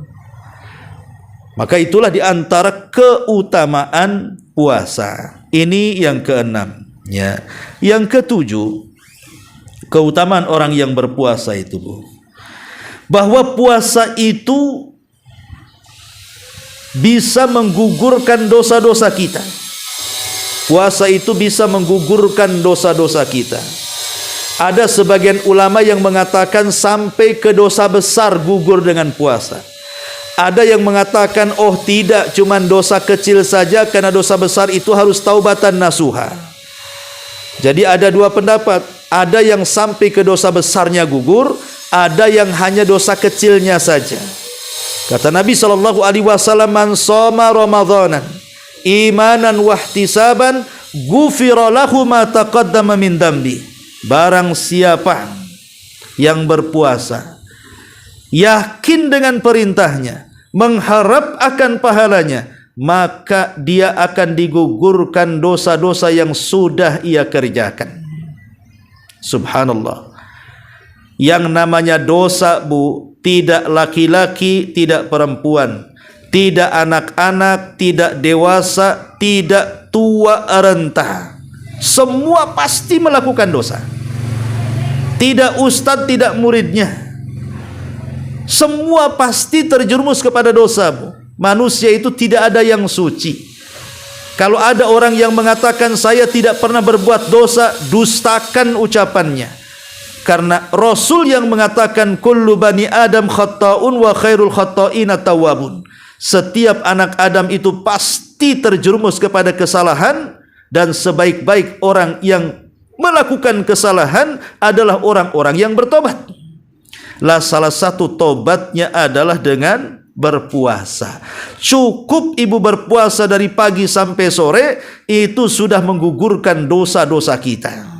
Maka itulah di antara keutamaan puasa. Ini yang keenam, ya. Yang ketujuh, keutamaan orang yang berpuasa itu, Bu, bahwa puasa itu bisa menggugurkan dosa-dosa kita. Puasa itu bisa menggugurkan dosa-dosa kita. Ada sebagian ulama yang mengatakan sampai ke dosa besar gugur dengan puasa. Ada yang mengatakan oh tidak, cuman dosa kecil saja, karena dosa besar itu harus taubatan nasuha. Jadi ada dua pendapat. Ada yang sampai ke dosa besarnya gugur, ada yang hanya dosa kecilnya saja. Kata Nabi SAW, man shoma ramadhanan imanan wahtisaban ghufira lahu ma taqaddama min dambi. Barang siapa yang berpuasa yakin dengan perintahnya, mengharap akan pahalanya, maka dia akan digugurkan dosa-dosa yang sudah ia kerjakan. Subhanallah. Yang namanya dosa, Bu, tidak laki-laki, tidak perempuan, tidak anak-anak, tidak dewasa, tidak tua renta. Semua pasti melakukan dosa. Tidak ustadz, tidak muridnya. Semua pasti terjerumus kepada dosa, Bu. Manusia itu tidak ada yang suci. Kalau ada orang yang mengatakan saya tidak pernah berbuat dosa, dustakan ucapannya. Karena Rasul yang mengatakan kullu bani Adam khatta'un wa khairul khatta'ina tawwabun. Setiap anak Adam itu pasti terjerumus kepada kesalahan, dan sebaik-baik orang yang melakukan kesalahan adalah orang-orang yang bertobat. Lah salah satu tobatnya adalah dengan berpuasa. Cukup ibu berpuasa dari pagi sampai sore, itu sudah menggugurkan dosa-dosa kita.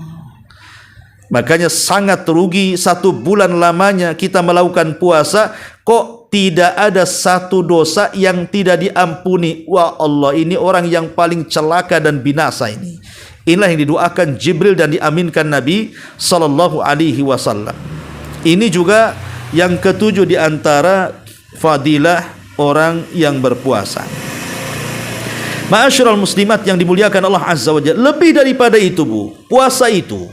Makanya sangat rugi 1 bulan lamanya kita melakukan puasa, kok tidak ada satu dosa yang tidak diampuni. Wah Allah, ini orang yang paling celaka dan binasa ini. Inilah yang didoakan Jibril dan diaminkan Nabi sallallahu alaihi wasallam. Ini juga yang ketujuh di antara fadilah orang yang berpuasa. Ma'asyiral muslimat yang dimuliakan Allah Azza wa Jalla, lebih daripada itu, Bu, puasa itu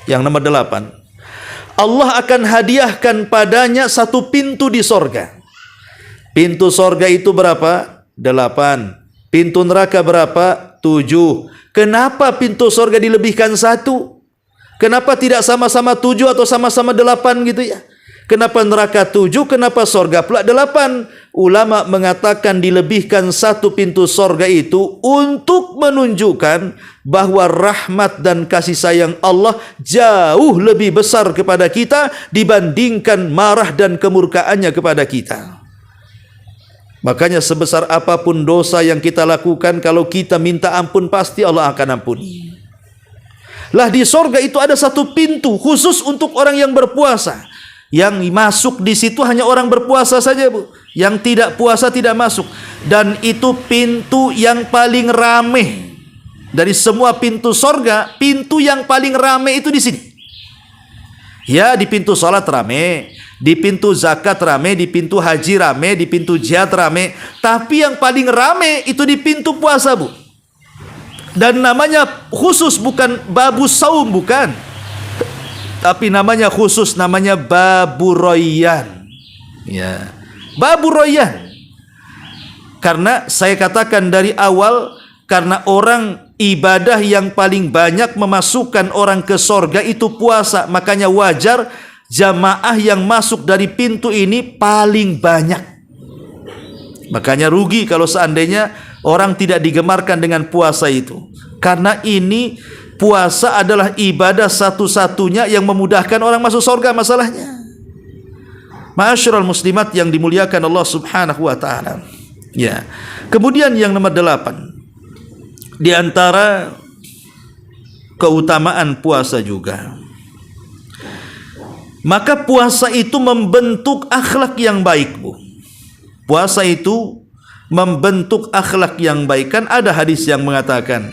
yang nomor 8, Allah akan hadiahkan padanya 1 pintu di sorga. Pintu sorga itu berapa? 8. Pintu neraka berapa? 7. Kenapa pintu sorga dilebihkan 1? Kenapa tidak sama-sama 7 atau sama-sama 8 gitu ya? Kenapa neraka 7? Kenapa sorga pula 8? Ulama mengatakan dilebihkan 1 pintu sorga itu untuk menunjukkan bahwa rahmat dan kasih sayang Allah jauh lebih besar kepada kita dibandingkan marah dan kemurkaannya kepada kita. Makanya sebesar apapun dosa yang kita lakukan, kalau kita minta ampun pasti Allah akan ampuni. Lah di sorga itu ada 1 pintu khusus untuk orang yang berpuasa. Yang masuk di situ hanya orang berpuasa saja, Bu. Yang tidak puasa tidak masuk. Dan itu pintu yang paling rame dari semua pintu sorga. Pintu yang paling rame itu di sini. Ya, di pintu salat rame, di pintu zakat rame, di pintu haji rame, di pintu jihad rame. Tapi yang paling rame itu di pintu puasa, Bu. Dan namanya khusus, bukan babu saum, bukan. Tapi namanya khusus, namanya babu royan. Ya, babu royan. Karena saya katakan dari awal, karena orang ibadah yang paling banyak memasukkan orang ke sorga itu puasa. Makanya wajar jamaah yang masuk dari pintu ini paling banyak. Makanya rugi kalau seandainya orang tidak digemarkan dengan puasa itu. Karena ini puasa adalah ibadah satu-satunya yang memudahkan orang masuk surga masalahnya. Ma'asyiral muslimat yang dimuliakan Allah Subhanahu wa taala. Ya. Kemudian yang nomor 8. Di antara keutamaan puasa juga. Maka puasa itu membentuk akhlak yang baik, Bu. Puasa itu membentuk akhlak yang baik. Kan ada hadis yang mengatakan,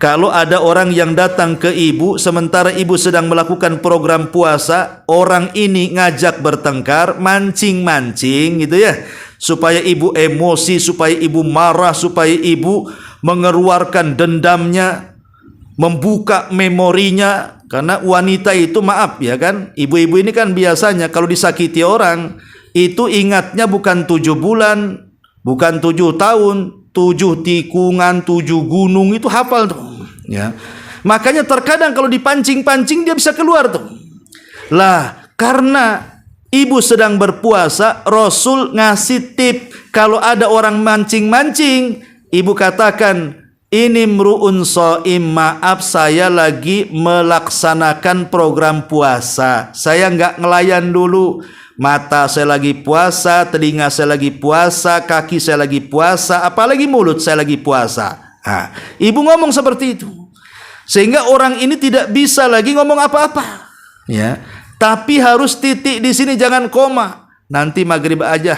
kalau ada orang yang datang ke ibu sementara ibu sedang melakukan program puasa, orang ini ngajak bertengkar, mancing-mancing gitu ya, supaya ibu emosi, supaya ibu marah, supaya ibu mengeluarkan dendamnya, membuka memorinya. Karena wanita itu, maaf ya kan, ibu-ibu ini kan biasanya kalau disakiti orang itu ingatnya bukan 7 bulan, bukan 7 tahun, 7 tikungan, 7 gunung, itu hafal tuh. Ya. Makanya terkadang kalau dipancing-pancing dia bisa keluar tuh. Lah, karena ibu sedang berpuasa, Rasul ngasih tip, kalau ada orang mancing-mancing, ibu katakan, ini mru'un shaim, maaf saya lagi melaksanakan program puasa. Saya nggak ngelayan dulu. Mata saya lagi puasa, telinga saya lagi puasa, kaki saya lagi puasa, apalagi mulut saya lagi puasa. Nah, ibu ngomong seperti itu. Sehingga orang ini tidak bisa lagi ngomong apa-apa. Ya. Tapi harus titik di sini, jangan koma. Nanti maghrib aja.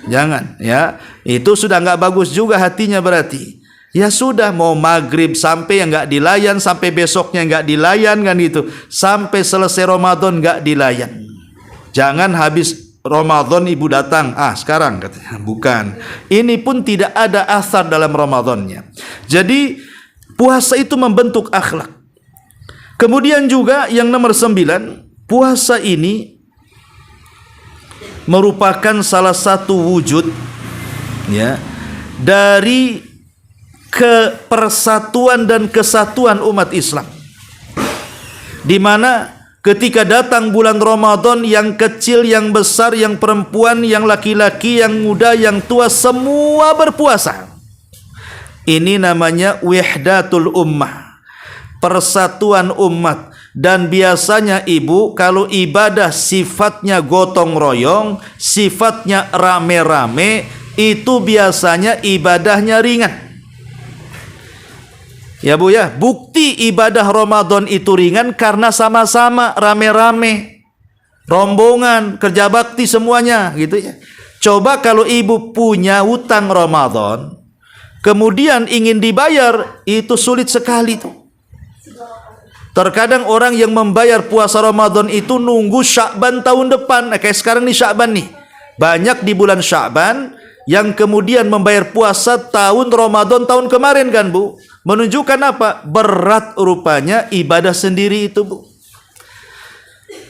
Jangan, ya. Itu sudah nggak bagus juga hatinya berarti. Ya sudah, mau maghrib sampai yang nggak dilayan, sampai besoknya nggak dilayan kan itu, sampai selesai Ramadan nggak dilayan. Jangan habis Ramadan ibu datang, sekarang katanya, bukan. Ini pun tidak ada asar dalam Ramadannya. Jadi puasa itu membentuk akhlak. Kemudian juga yang nomor 9, puasa ini merupakan salah satu wujud, ya, dari kepersatuan dan kesatuan umat Islam, di mana ketika datang bulan Ramadan, yang kecil, yang besar, yang perempuan, yang laki-laki, yang muda, yang tua, semua berpuasa. Ini namanya wahdatul ummah, persatuan umat. Dan biasanya ibu, kalau ibadah sifatnya gotong royong, sifatnya rame-rame, itu biasanya ibadahnya ringan. Ya Bu ya, bukti ibadah Ramadan itu ringan karena sama-sama, rame-rame, rombongan, kerja bakti semuanya gitu ya. Coba kalau ibu punya hutang Ramadan, kemudian ingin dibayar, itu sulit sekali tuh. Terkadang orang yang membayar puasa Ramadan itu nunggu Sya'ban tahun depan. Kayak sekarang nih Sya'ban nih. Banyak di bulan Sya'ban yang kemudian membayar puasa tahun Ramadan tahun kemarin kan Bu. Menunjukkan apa? Berat rupanya ibadah sendiri itu Bu.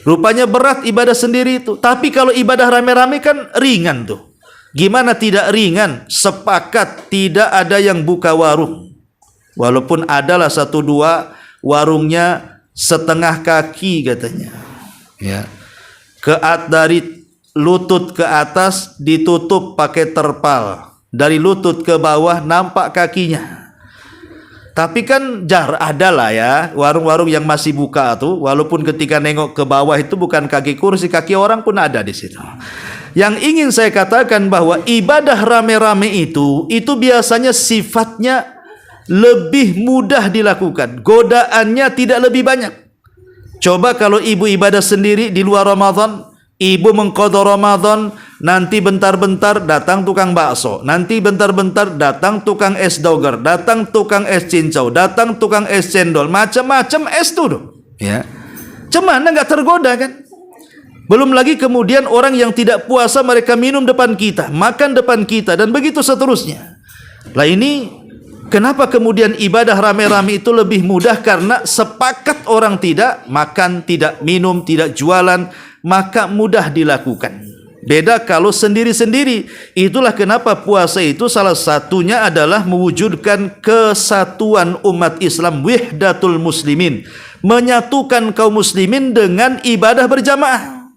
Rupanya berat ibadah sendiri itu. Tapi kalau ibadah rame-rame kan ringan tuh. Gimana tidak ringan? Sepakat tidak ada yang buka warung. Walaupun adalah 1-2 warungnya setengah kaki katanya. Ya. Dari lutut ke atas ditutup pakai terpal. Dari lutut ke bawah nampak kakinya. Tapi kan adalah ya warung-warung yang masih buka tuh, walaupun ketika nengok ke bawah itu bukan kaki kursi, kaki orang pun ada di situ. Yang ingin saya katakan bahwa ibadah rame-rame itu biasanya sifatnya lebih mudah dilakukan, godaannya tidak lebih banyak. Coba kalau ibu ibadah sendiri di luar Ramadan, ibu mengqadha Ramadan, nanti bentar-bentar datang tukang bakso, nanti bentar-bentar datang tukang es doger, datang tukang es cincau, datang tukang es cendol, macam-macam es tuh, ya. Cuman nggak tergoda kan? Belum lagi kemudian orang yang tidak puasa mereka minum depan kita, makan depan kita, dan begitu seterusnya. Lah ini kenapa kemudian ibadah rame-rame itu lebih mudah? Karena sepakat orang tidak makan, tidak minum, tidak jualan, maka mudah dilakukan. Beda kalau sendiri-sendiri. Itulah kenapa puasa itu salah satunya adalah mewujudkan kesatuan umat Islam, wahdatul muslimin, menyatukan kaum muslimin dengan ibadah berjamaah.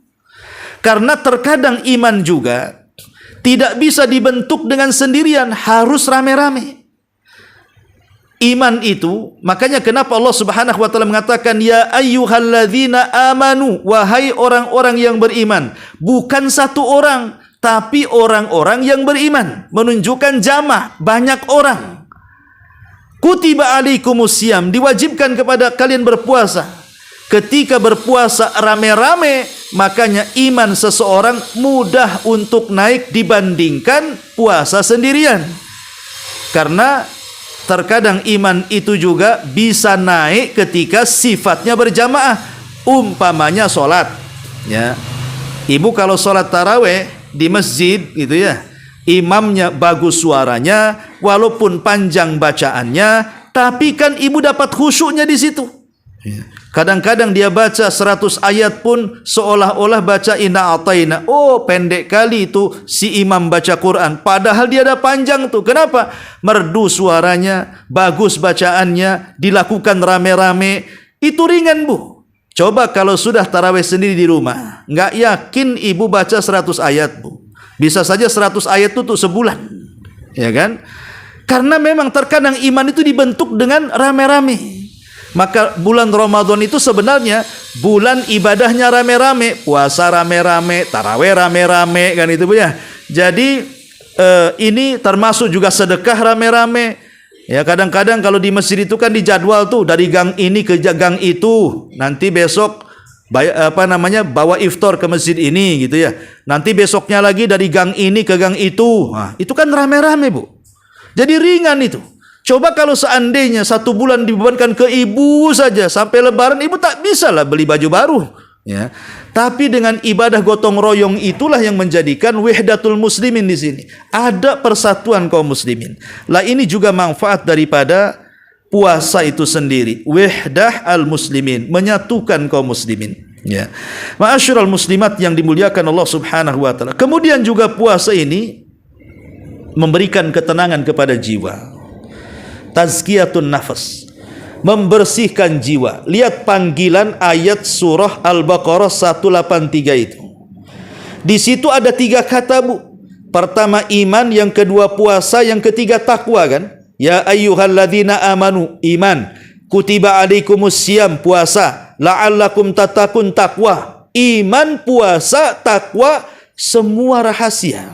Karena terkadang iman juga tidak bisa dibentuk dengan sendirian, harus rame-rame. Iman itu, makanya kenapa Allah Subhanahu wa taala mengatakan ya ayyuhalladzina amanu, wahai orang-orang yang beriman, bukan satu orang tapi orang-orang yang beriman, menunjukkan jamaah, banyak orang. Kutiba alaikumusiyam, diwajibkan kepada kalian berpuasa. Ketika berpuasa rame-rame, makanya iman seseorang mudah untuk naik dibandingkan puasa sendirian. Karena terkadang iman itu juga bisa naik ketika sifatnya berjamaah. Umpamanya sholat, ya. Ibu kalau sholat taraweh di masjid gitu ya, imamnya bagus suaranya, walaupun panjang bacaannya, tapi kan ibu dapat khusyuknya di situ, Kadang-kadang dia baca 100 ayat pun seolah-olah baca inna ataina. Oh, pendek kali itu si imam baca Quran. Padahal dia ada panjang tuh. Kenapa? Merdu suaranya, bagus bacaannya, dilakukan rame-rame. Itu ringan, Bu. Coba kalau sudah tarawih sendiri di rumah, nggak yakin ibu baca 100 ayat, Bu. Bisa saja 100 ayat itu tuh sebulan. Ya kan? Karena memang terkadang iman itu dibentuk dengan rame-rame. Maka bulan Ramadan itu sebenarnya bulan ibadahnya rame-rame, puasa rame-rame, tarawih rame-rame, kan itu, Bu ya. Jadi ini termasuk juga sedekah rame-rame. Ya, kadang-kadang kalau di masjid itu kan dijadwal tuh dari gang ini ke gang itu. Nanti besok bawa iftar ke masjid ini gitu ya. Nanti besoknya lagi dari gang ini ke gang itu. Nah, itu kan rame-rame, Bu. Jadi ringan itu. Coba kalau seandainya 1 bulan dibebankan ke ibu saja, sampai lebaran ibu tak bisa lah beli baju baru, ya. Tapi dengan ibadah gotong royong itulah yang menjadikan wahdatul muslimin di sini. Ada persatuan kaum muslimin. Lah ini juga manfaat daripada puasa itu sendiri. Wahdah al muslimin, menyatukan kaum muslimin, ya. Ma'asyiral muslimat yang dimuliakan Allah Subhanahu wa taala. Kemudian juga puasa ini memberikan ketenangan kepada jiwa. Tazkiyatun nafas, membersihkan jiwa. Lihat panggilan ayat surah Al-Baqarah 183 itu. Di situ ada 3 kata, Bu. Pertama iman, yang kedua puasa, yang ketiga takwa, kan? Ya ayyuhalladzina amanu, iman. Kutiba alaikumus syiyam, puasa. La'allakum tattaqun, takwa. Iman, puasa, takwa, semua rahasia.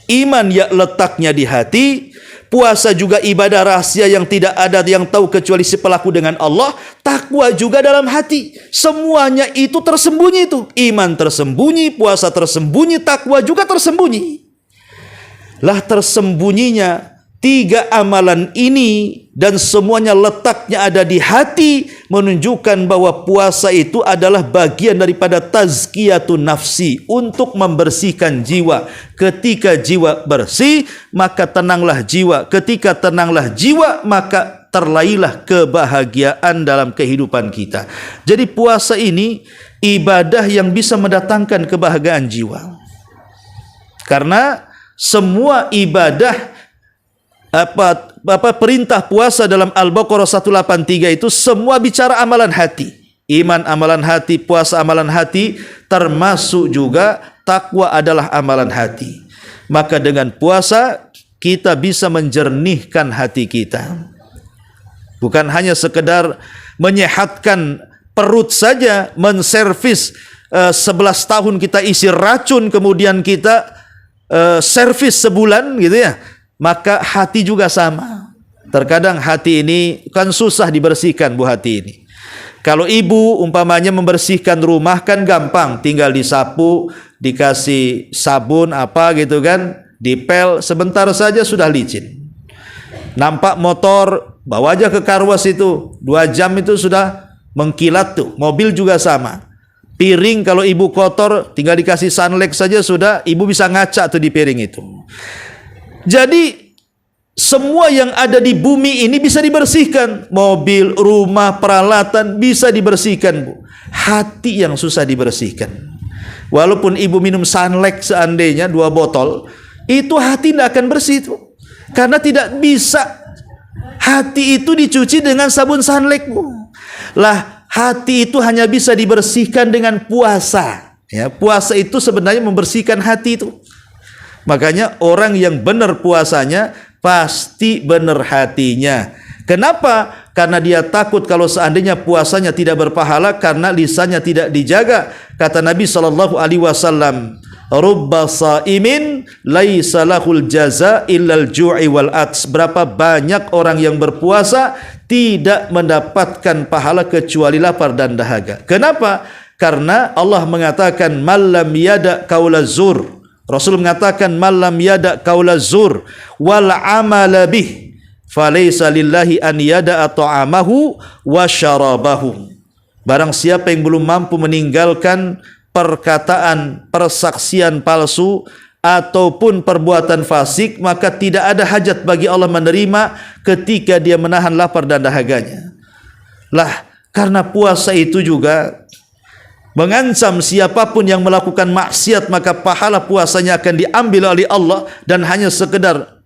Iman ya letaknya di hati. Puasa juga ibadah rahasia yang tidak ada yang tahu kecuali si pelaku dengan Allah. Takwa juga dalam hati. Semuanya itu tersembunyi itu. Iman tersembunyi, puasa tersembunyi, takwa juga tersembunyi. Lah tersembunyinya 3 amalan ini dan semuanya letaknya ada di hati, menunjukkan bahwa puasa itu adalah bagian daripada tazkiyatun nafsi, untuk membersihkan jiwa. Ketika jiwa bersih, maka tenanglah jiwa. Ketika tenanglah jiwa, maka terlailah kebahagiaan dalam kehidupan kita. Jadi puasa ini ibadah yang bisa mendatangkan kebahagiaan jiwa. Karena semua ibadah perintah puasa dalam Al-Baqarah 183 itu semua bicara amalan hati. Iman amalan hati, puasa amalan hati, termasuk juga takwa adalah amalan hati. Maka dengan puasa kita bisa menjernihkan hati kita. Bukan hanya sekedar menyehatkan perut saja, menservis 11 tahun kita isi racun, kemudian kita servis sebulan gitu ya. Maka hati juga sama. Terkadang hati ini kan susah dibersihkan, Bu, hati ini. Kalau ibu umpamanya membersihkan rumah kan gampang, tinggal disapu, dikasih sabun apa gitu kan, dipel, sebentar saja sudah licin. Nampak motor, bawa aja ke karwas itu, 2 jam itu sudah mengkilat tuh. Mobil juga sama. Piring kalau ibu kotor, tinggal dikasih sunlight saja sudah, ibu bisa ngaca tuh di piring itu. Jadi semua yang ada di bumi ini bisa dibersihkan. Mobil, rumah, peralatan bisa dibersihkan, Bu. Hati yang susah dibersihkan. Walaupun ibu minum sunlight seandainya 2 botol, itu hati tidak akan bersih tuh. Karena tidak bisa hati itu dicuci dengan sabun sunlight, Bu. Lah hati itu hanya bisa dibersihkan dengan puasa. Ya, puasa itu sebenarnya membersihkan hati itu. Makanya orang yang benar puasanya pasti benar hatinya. Kenapa? Karena dia takut kalau seandainya puasanya tidak berpahala karena lisannya tidak dijaga. Kata Nabi SAW, rubba sa'imin laisa lahul jaza illal ju'i wal ats. Berapa banyak orang yang berpuasa tidak mendapatkan pahala kecuali lapar dan dahaga. Kenapa? Karena Allah mengatakan malam yada qaula zur. Rasul mengatakan malam yada qaula zur wal amala bih falaysa lillahi an yada ta'amahu wa syarabahu. Barang siapa yang belum mampu meninggalkan perkataan, persaksian palsu ataupun perbuatan fasik, maka tidak ada hajat bagi Allah menerima ketika dia menahan lapar dan dahaganya. Lah, Karena puasa itu juga mengancam siapapun yang melakukan maksiat, maka pahala puasanya akan diambil oleh Allah dan hanya sekedar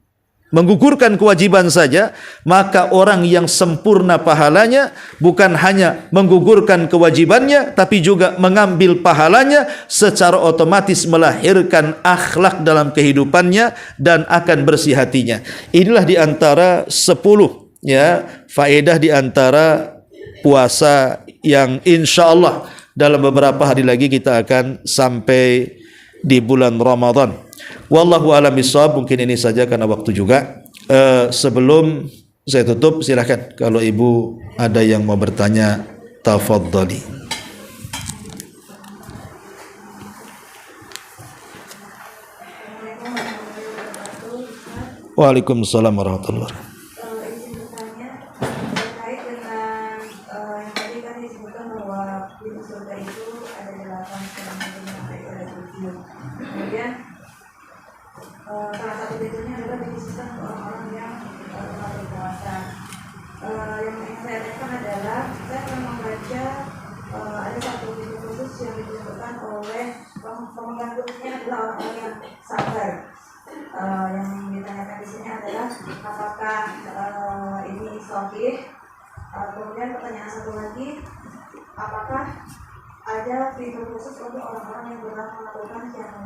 menggugurkan kewajiban saja. Maka orang yang sempurna pahalanya bukan hanya menggugurkan kewajibannya, tapi juga mengambil pahalanya, secara otomatis melahirkan akhlak dalam kehidupannya dan akan bersih hatinya. Inilah di antara 10 faedah di antara puasa yang insya Allah dalam beberapa hari lagi kita akan sampai di bulan Ramadan. Wallahu a'lam bishawab. Mungkin ini saja karena waktu juga. Sebelum saya tutup, silakan kalau ibu ada yang mau bertanya, tafadhali. Waalaikumsalam warahmatullahi wabarakatuh. Salah satu pintunya adalah dikhususkan untuk orang-orang yang telah berpuasa. Yang ingin saya tanyakan adalah, saya pernah membaca ada satu pintu khusus yang ditentukan oleh pemegang kunci adalah orang-orang yang sabar. Yang ditanyakan di sini adalah apakah ini sahih? Kemudian pertanyaan satu lagi, apakah ada pintu khusus untuk orang-orang yang berat melakukan yang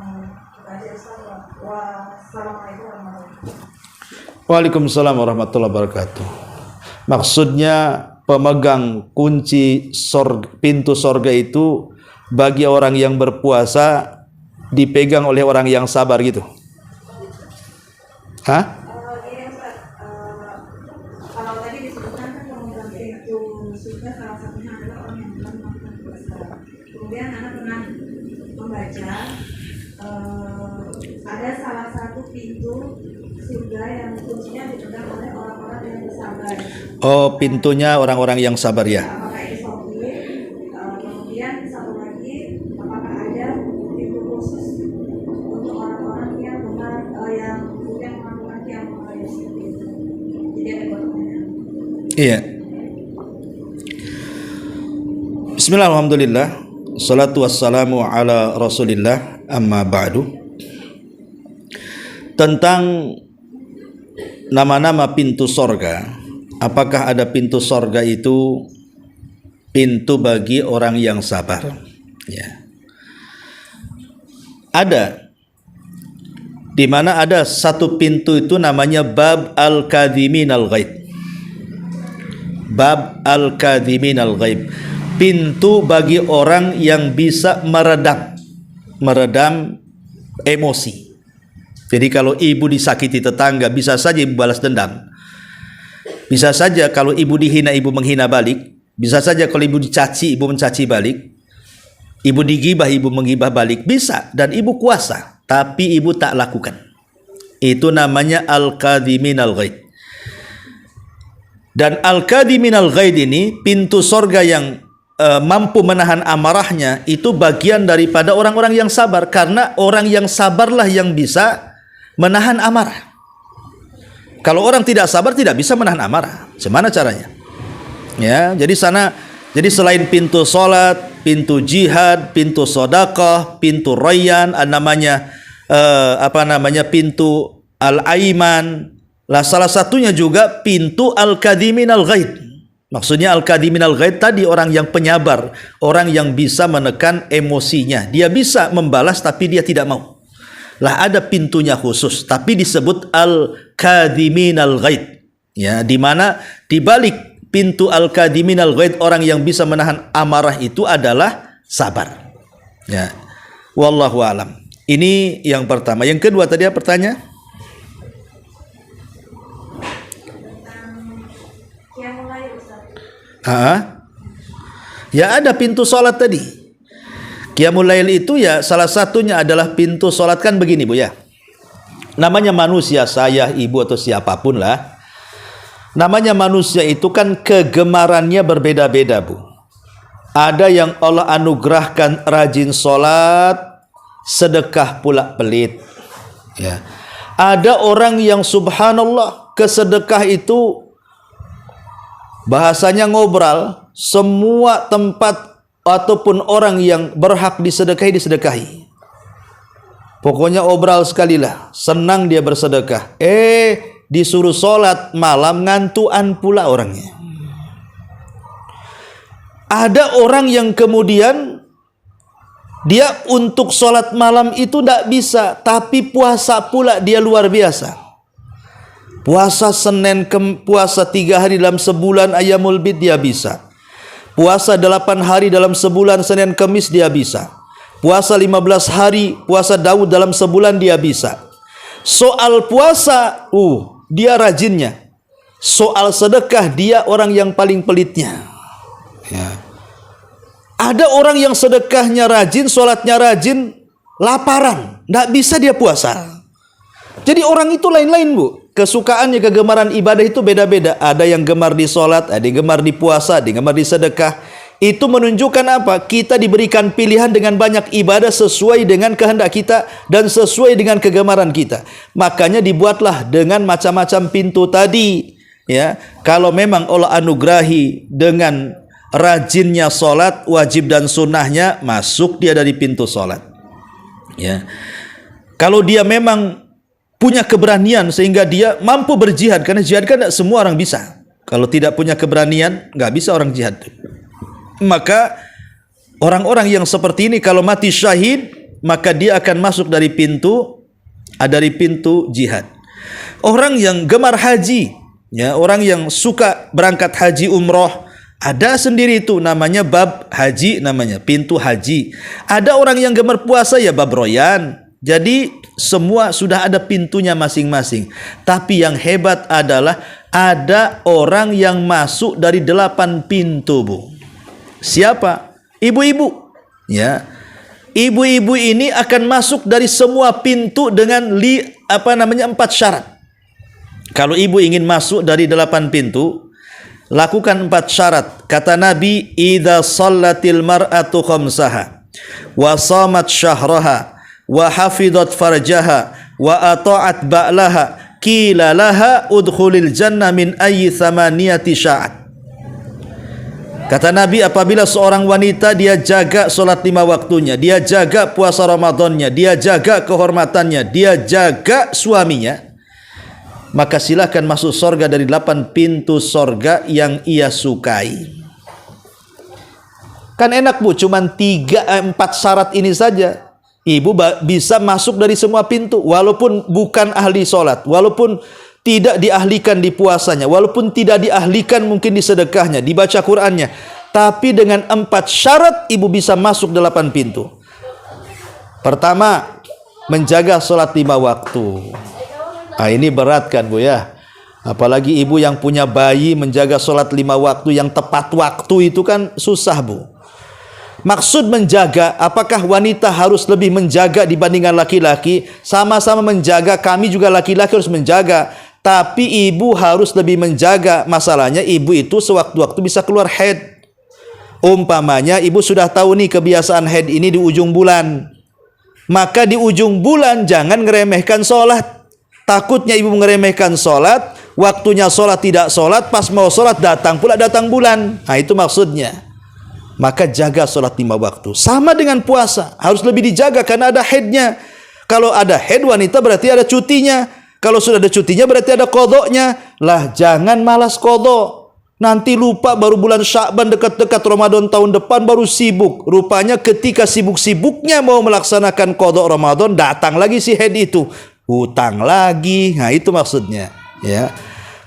Waalaikumsalam warahmatullahi wabarakatuh. Maksudnya pemegang kunci pintu sorga itu bagi orang yang berpuasa dipegang oleh orang yang sabar gitu. Hah? Kalau tadi disebutkan kan pemegang pintu surga salah satunya adalah orang yang berat melakukan puasa. Kemudian anak pernah membaca ada salah satu pintu surga yang kuncinya dipegang oleh orang-orang yang bersabar. Oh, pintunya orang-orang yang sabar ya. Apakah ini sahih? Kemudian satu lagi, apakah ada pintu khusus untuk orang-orang yang yang melakukan yang seperti itu? Jadi ada pertanyaan. Iya. Bismillah, alhamdulillah, salatu wassalamu ala rasulillah, amma ba'du. Tentang nama-nama pintu sorga, apakah ada pintu sorga itu pintu bagi orang yang sabar? Ya. Ada. Di mana ada satu pintu itu namanya bab al-kadhimin al-ghaib. Bab al-kadhimin al-ghaib. Pintu bagi orang yang bisa meredam emosi. Jadi kalau ibu disakiti tetangga, bisa saja ibu balas dendam. Bisa saja kalau ibu dihina, ibu menghina balik. Bisa saja kalau ibu dicaci, ibu mencaci balik. Ibu digibah, ibu menggibah balik. Bisa, dan ibu kuasa, tapi ibu tak lakukan. Itu namanya al-kadhimin al-ghaid. Dan al-kadhimin al-ghaid ini, pintu sorga yang mampu menahan amarahnya, itu bagian daripada orang-orang yang sabar. Karena orang yang sabarlah yang bisa menahan amarah. Kalau orang tidak sabar tidak bisa menahan amarah. Bagaimana caranya? Ya, jadi selain pintu salat, pintu jihad, pintu sedekah, pintu rayyan, pintu al-aiman. Lah salah satunya juga pintu al-kadhimin al-ghaid. Maksudnya al-kadhimin al-ghaid tadi orang yang penyabar, orang yang bisa menekan emosinya. Dia bisa membalas tapi dia tidak mau. Lah ada pintunya khusus tapi disebut al-kadhimin al-ghaid. Ya, di mana di balik pintu al-kadhimin al-ghaid orang yang bisa menahan amarah itu adalah sabar. Ya. Wallahu alam. Ini yang pertama. Yang kedua tadi apa pertanyaan? Ya ada pintu salat tadi. Qiyamul Lail itu ya salah satunya adalah pintu salat. Kan begini Bu ya. Namanya manusia, saya, ibu atau siapapun lah. Namanya manusia itu kan kegemarannya berbeda-beda Bu. Ada yang Allah anugerahkan rajin salat, sedekah pula pelit. Ya. Ada orang yang subhanallah kesedekah itu bahasanya ngobrol, semua tempat ataupun orang yang berhak disedekahi, disedekahi. Pokoknya obral sekali lah, senang dia bersedekah. Disuruh sholat malam, ngantuan pula orangnya. Ada orang yang kemudian dia untuk sholat malam itu tidak bisa, tapi puasa pula dia luar biasa. Puasa Senin, puasa 3 hari dalam sebulan Ayyamul Bid dia bisa. Puasa 8 hari dalam sebulan Senin Kamis dia bisa. Puasa 15 hari, puasa Daud dalam sebulan dia bisa. Soal puasa, dia rajinnya. Soal sedekah, dia orang yang paling pelitnya. Ya. Ada orang yang sedekahnya rajin, sholatnya rajin, laparan, tidak bisa dia puasa. Jadi orang itu lain-lain, Bu. Kesukaannya, kegemaran ibadah itu beda-beda. Ada yang gemar di sholat, ada yang gemar di puasa, ada yang gemar di sedekah. Itu menunjukkan apa? Kita diberikan pilihan dengan banyak ibadah sesuai dengan kehendak kita dan sesuai dengan kegemaran kita. Makanya dibuatlah dengan macam-macam pintu tadi. Ya, kalau memang Allah anugerahi dengan rajinnya sholat, wajib dan sunnahnya, masuk dia dari pintu sholat. Ya, kalau dia memang punya keberanian sehingga dia mampu berjihad, karena jihad kan tidak semua orang bisa. Kalau tidak punya keberanian, nggak bisa orang jihad. Maka orang-orang yang seperti ini kalau mati syahid, maka dia akan masuk dari pintu jihad. Orang yang gemar haji, ya, orang yang suka berangkat haji umroh, ada sendiri itu namanya bab haji, namanya pintu haji. Ada orang yang gemar puasa, ya bab royan. Jadi semua sudah ada pintunya masing-masing. Tapi yang hebat adalah ada orang yang masuk dari 8 pintu, Bu. Siapa? Ibu-ibu. Ya. Ibu-ibu ini akan masuk dari semua pintu dengan 4 syarat. Kalau ibu ingin masuk dari 8 pintu, lakukan 4 syarat. Kata Nabi, idza shallatil mar'atu khamsaha wa shamat syahraha wa hafidhat farjaha wa ata'at ba'laha qila laha udkhulil jannah min ayyi thamaniyati sya'at. Kata Nabi, apabila seorang wanita dia jaga solat 5 waktunya, dia jaga puasa Ramadannya, dia jaga kehormatannya, dia jaga suaminya, maka silakan masuk sorga dari 8 pintu sorga yang ia sukai. Kan enak, Bu, cuman 4 syarat ini saja. Ibu bisa masuk dari semua pintu, walaupun bukan ahli sholat, walaupun tidak diahlikan di puasanya, walaupun tidak diahlikan mungkin di sedekahnya, dibaca Qur'annya, tapi dengan 4 syarat ibu bisa masuk 8 pintu. Pertama, menjaga sholat 5 waktu. Ini berat kan, Bu, ya? Apalagi ibu yang punya bayi, menjaga sholat 5 waktu yang tepat waktu itu kan susah, Bu. Maksud menjaga, apakah wanita harus lebih menjaga dibandingkan laki-laki? Sama-sama menjaga, kami juga laki-laki harus menjaga. Tapi ibu harus lebih menjaga. Masalahnya ibu itu sewaktu-waktu bisa keluar haid. Umpamanya ibu sudah tahu nih kebiasaan haid ini di ujung bulan. Maka di ujung bulan jangan ngeremehkan sholat. Takutnya ibu ngeremehkan sholat, waktunya sholat tidak sholat, pas mau sholat datang bulan. Nah, itu maksudnya. Maka jaga sholat 5 waktu. Sama dengan puasa, harus lebih dijaga karena ada haidnya. Kalau ada haid wanita berarti ada cutinya. Kalau sudah ada cutinya berarti ada kodoknya. Lah, jangan malas kodok. Nanti lupa baru bulan Sya'ban dekat-dekat Ramadan tahun depan baru sibuk. Rupanya ketika sibuk-sibuknya mau melaksanakan kodok Ramadan, datang lagi si haid itu. Hutang lagi. Nah, itu maksudnya. Ya.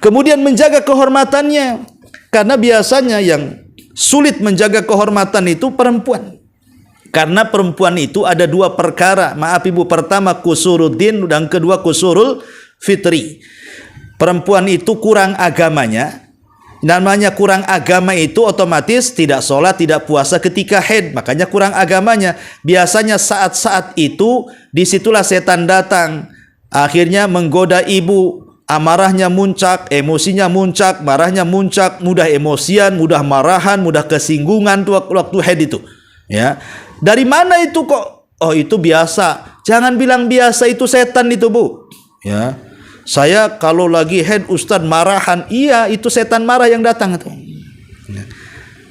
Kemudian menjaga kehormatannya. Karena biasanya yang sulit menjaga kehormatan itu perempuan. Karena perempuan itu ada 2 perkara. Maaf ibu, pertama kusuruddin dan kedua kusurul fitri. Perempuan itu kurang agamanya. Namanya kurang agama itu otomatis tidak sholat, tidak puasa ketika haid. Makanya kurang agamanya. Biasanya saat-saat itu disitulah setan datang. Akhirnya menggoda ibu. Amarahnya muncak, emosinya muncak, marahnya muncak, mudah emosian, mudah marahan, mudah kesinggungan waktu haid itu. Ya. Dari mana itu kok? Oh, itu biasa. Jangan bilang biasa, itu setan itu, Bu. Ya. Saya kalau lagi haid Ustaz marahan, iya itu setan marah yang datang itu. Ya.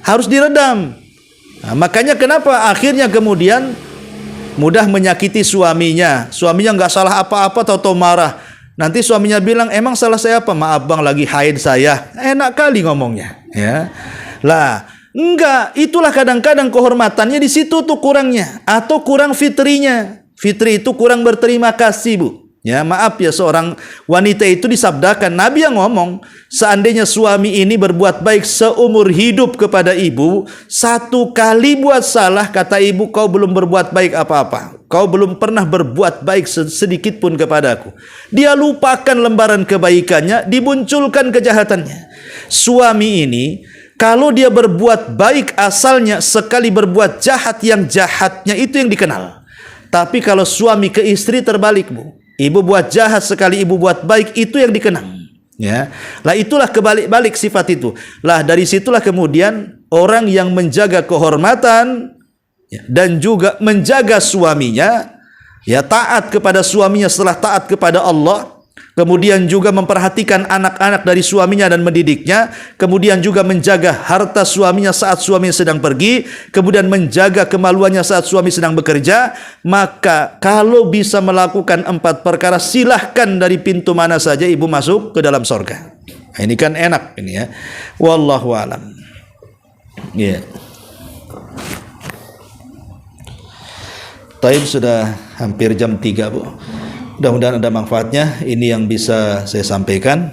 harus diredam. Nah, makanya kenapa akhirnya kemudian mudah menyakiti suaminya. Suaminya nggak salah apa-apa, tahu-tahu marah. Nanti suaminya bilang, emang salah saya apa? Maaf bang, lagi haid saya. Enak kali ngomongnya, ya. Lah, enggak. Itulah kadang-kadang kehormatannya di situ tuh kurangnya, atau kurang fitrinya. Fitri itu kurang berterima kasih, Bu. Ya, maaf ya, seorang wanita itu disabdakan, Nabi yang ngomong, seandainya suami ini berbuat baik seumur hidup kepada ibu, satu kali buat salah, kata ibu, kau belum berbuat baik apa-apa. Kau belum pernah berbuat baik sedikit pun kepadaku. Dia lupakan lembaran kebaikannya, dimunculkan kejahatannya. Suami ini, kalau dia berbuat baik asalnya, sekali berbuat jahat, yang jahatnya itu yang dikenal. Tapi kalau suami ke istri terbalik, Bu. Ibu buat jahat, sekali ibu buat baik, itu yang dikenang. Ya, lah itulah kebalik-balik sifat itu. Lah dari situlah kemudian orang yang menjaga kehormatan, ya, dan juga menjaga suaminya, ya, taat kepada suaminya setelah taat kepada Allah, kemudian juga memperhatikan anak-anak dari suaminya dan mendidiknya, kemudian juga menjaga harta suaminya saat suaminya sedang pergi, kemudian menjaga kemaluannya saat suami sedang bekerja. Maka kalau bisa melakukan 4 perkara, silahkan dari pintu mana saja ibu masuk ke dalam sorga. Nah, ini kan enak ini, ya. Wallahu a'lam. Ya. Taib sudah hampir jam 3, Bu. Mudah-mudahan ada manfaatnya. Ini yang bisa saya sampaikan.